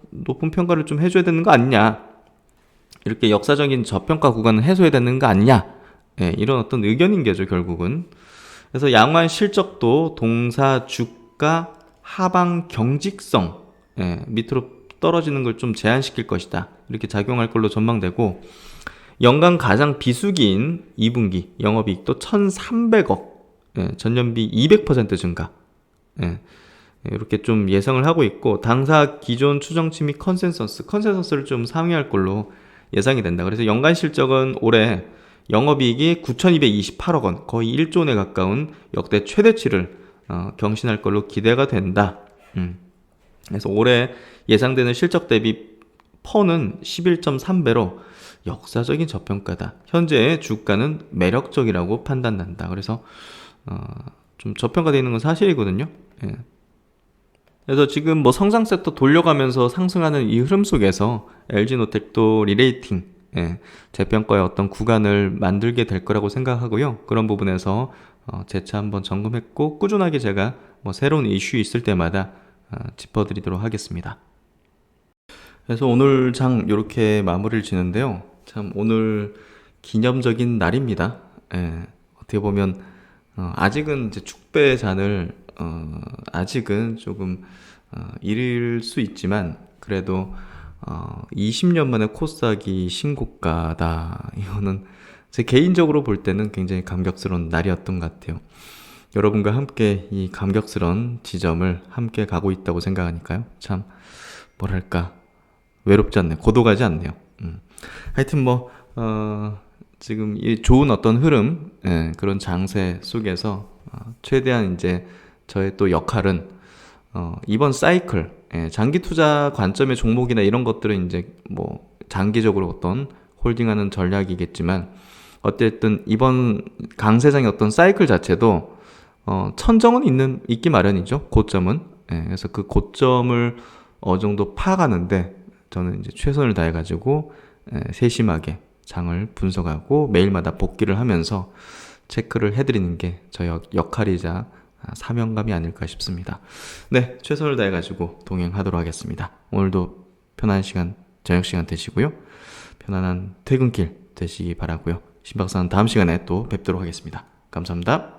높은 평가를 좀 해줘야 되는 거 아니냐, 이렇게 역사적인 저평가 구간을 해소해야 되는 거 아니냐, 이런 어떤 의견인 거죠, 결국은. 그래서 양호한 실적도 동사 주가 하방 경직성 밑으로 떨어지는 걸 좀 제한시킬 것이다, 이렇게 작용할 걸로 전망되고, 연간 가장 비수기인 2분기 영업이익도 1,300억, 전년비 200% 증가, 이렇게 좀 예상을 하고 있고, 당사 기존 추정치 및 컨센서스를 좀 상회할 걸로 예상이 된다. 그래서 연간 실적은 올해 영업이익이 9,228억 원, 거의 1조 원에 가까운 역대 최대치를 경신할 걸로 기대가 된다. 그래서 올해 예상되는 실적 대비 퍼는 11.3배로 역사적인 저평가다. 현재 주가는 매력적이라고 판단된다. 그래서 좀 저평가되어 있는 건 사실이거든요. 그래서 지금 뭐 성장 섹터 돌려가면서 상승하는 이 흐름 속에서 LG노텍도 리레이팅, 재평가의 어떤 구간을 만들게 될 거라고 생각하고요. 그런 부분에서 재차 한번 점검했고, 꾸준하게 제가 뭐 새로운 이슈 있을 때마다 짚어드리도록 하겠습니다. 그래서 오늘 장 이렇게 마무리를 지는데요. 참 오늘 기념적인 날입니다. 어떻게 보면 아직은 이제 축배의 잔을 아직은 조금 잃을 수 있지만, 그래도 20년 만에 코스닥이 신고가다. 이거는 제 개인적으로 볼 때는 굉장히 감격스러운 날이었던 것 같아요. 여러분과 함께 이 감격스러운 지점을 함께 가고 있다고 생각하니까요. 참 뭐랄까 외롭지 않네요. 고독하지 않네요. 하여튼 지금 이 좋은 어떤 흐름, 그런 장세 속에서 최대한 이제 저의 또 역할은 이번 사이클, 장기 투자 관점의 종목이나 이런 것들은 이제 뭐 장기적으로 어떤 홀딩하는 전략이겠지만 어쨌든 이번 강세장의 어떤 사이클 자체도 천정은 있기 마련이죠. 고점은. 그래서 그 고점을 어느 정도 파가는데 저는 이제 최선을 다해가지고 세심하게 장을 분석하고 매일마다 복귀를 하면서 체크를 해드리는 게 저의 역할이자 사명감이 아닐까 싶습니다. 네, 최선을 다해가지고 동행하도록 하겠습니다. 오늘도 편안한 시간, 저녁 시간 되시고요. 편안한 퇴근길 되시기 바라고요. 신박사는 다음 시간에 또 뵙도록 하겠습니다. 감사합니다.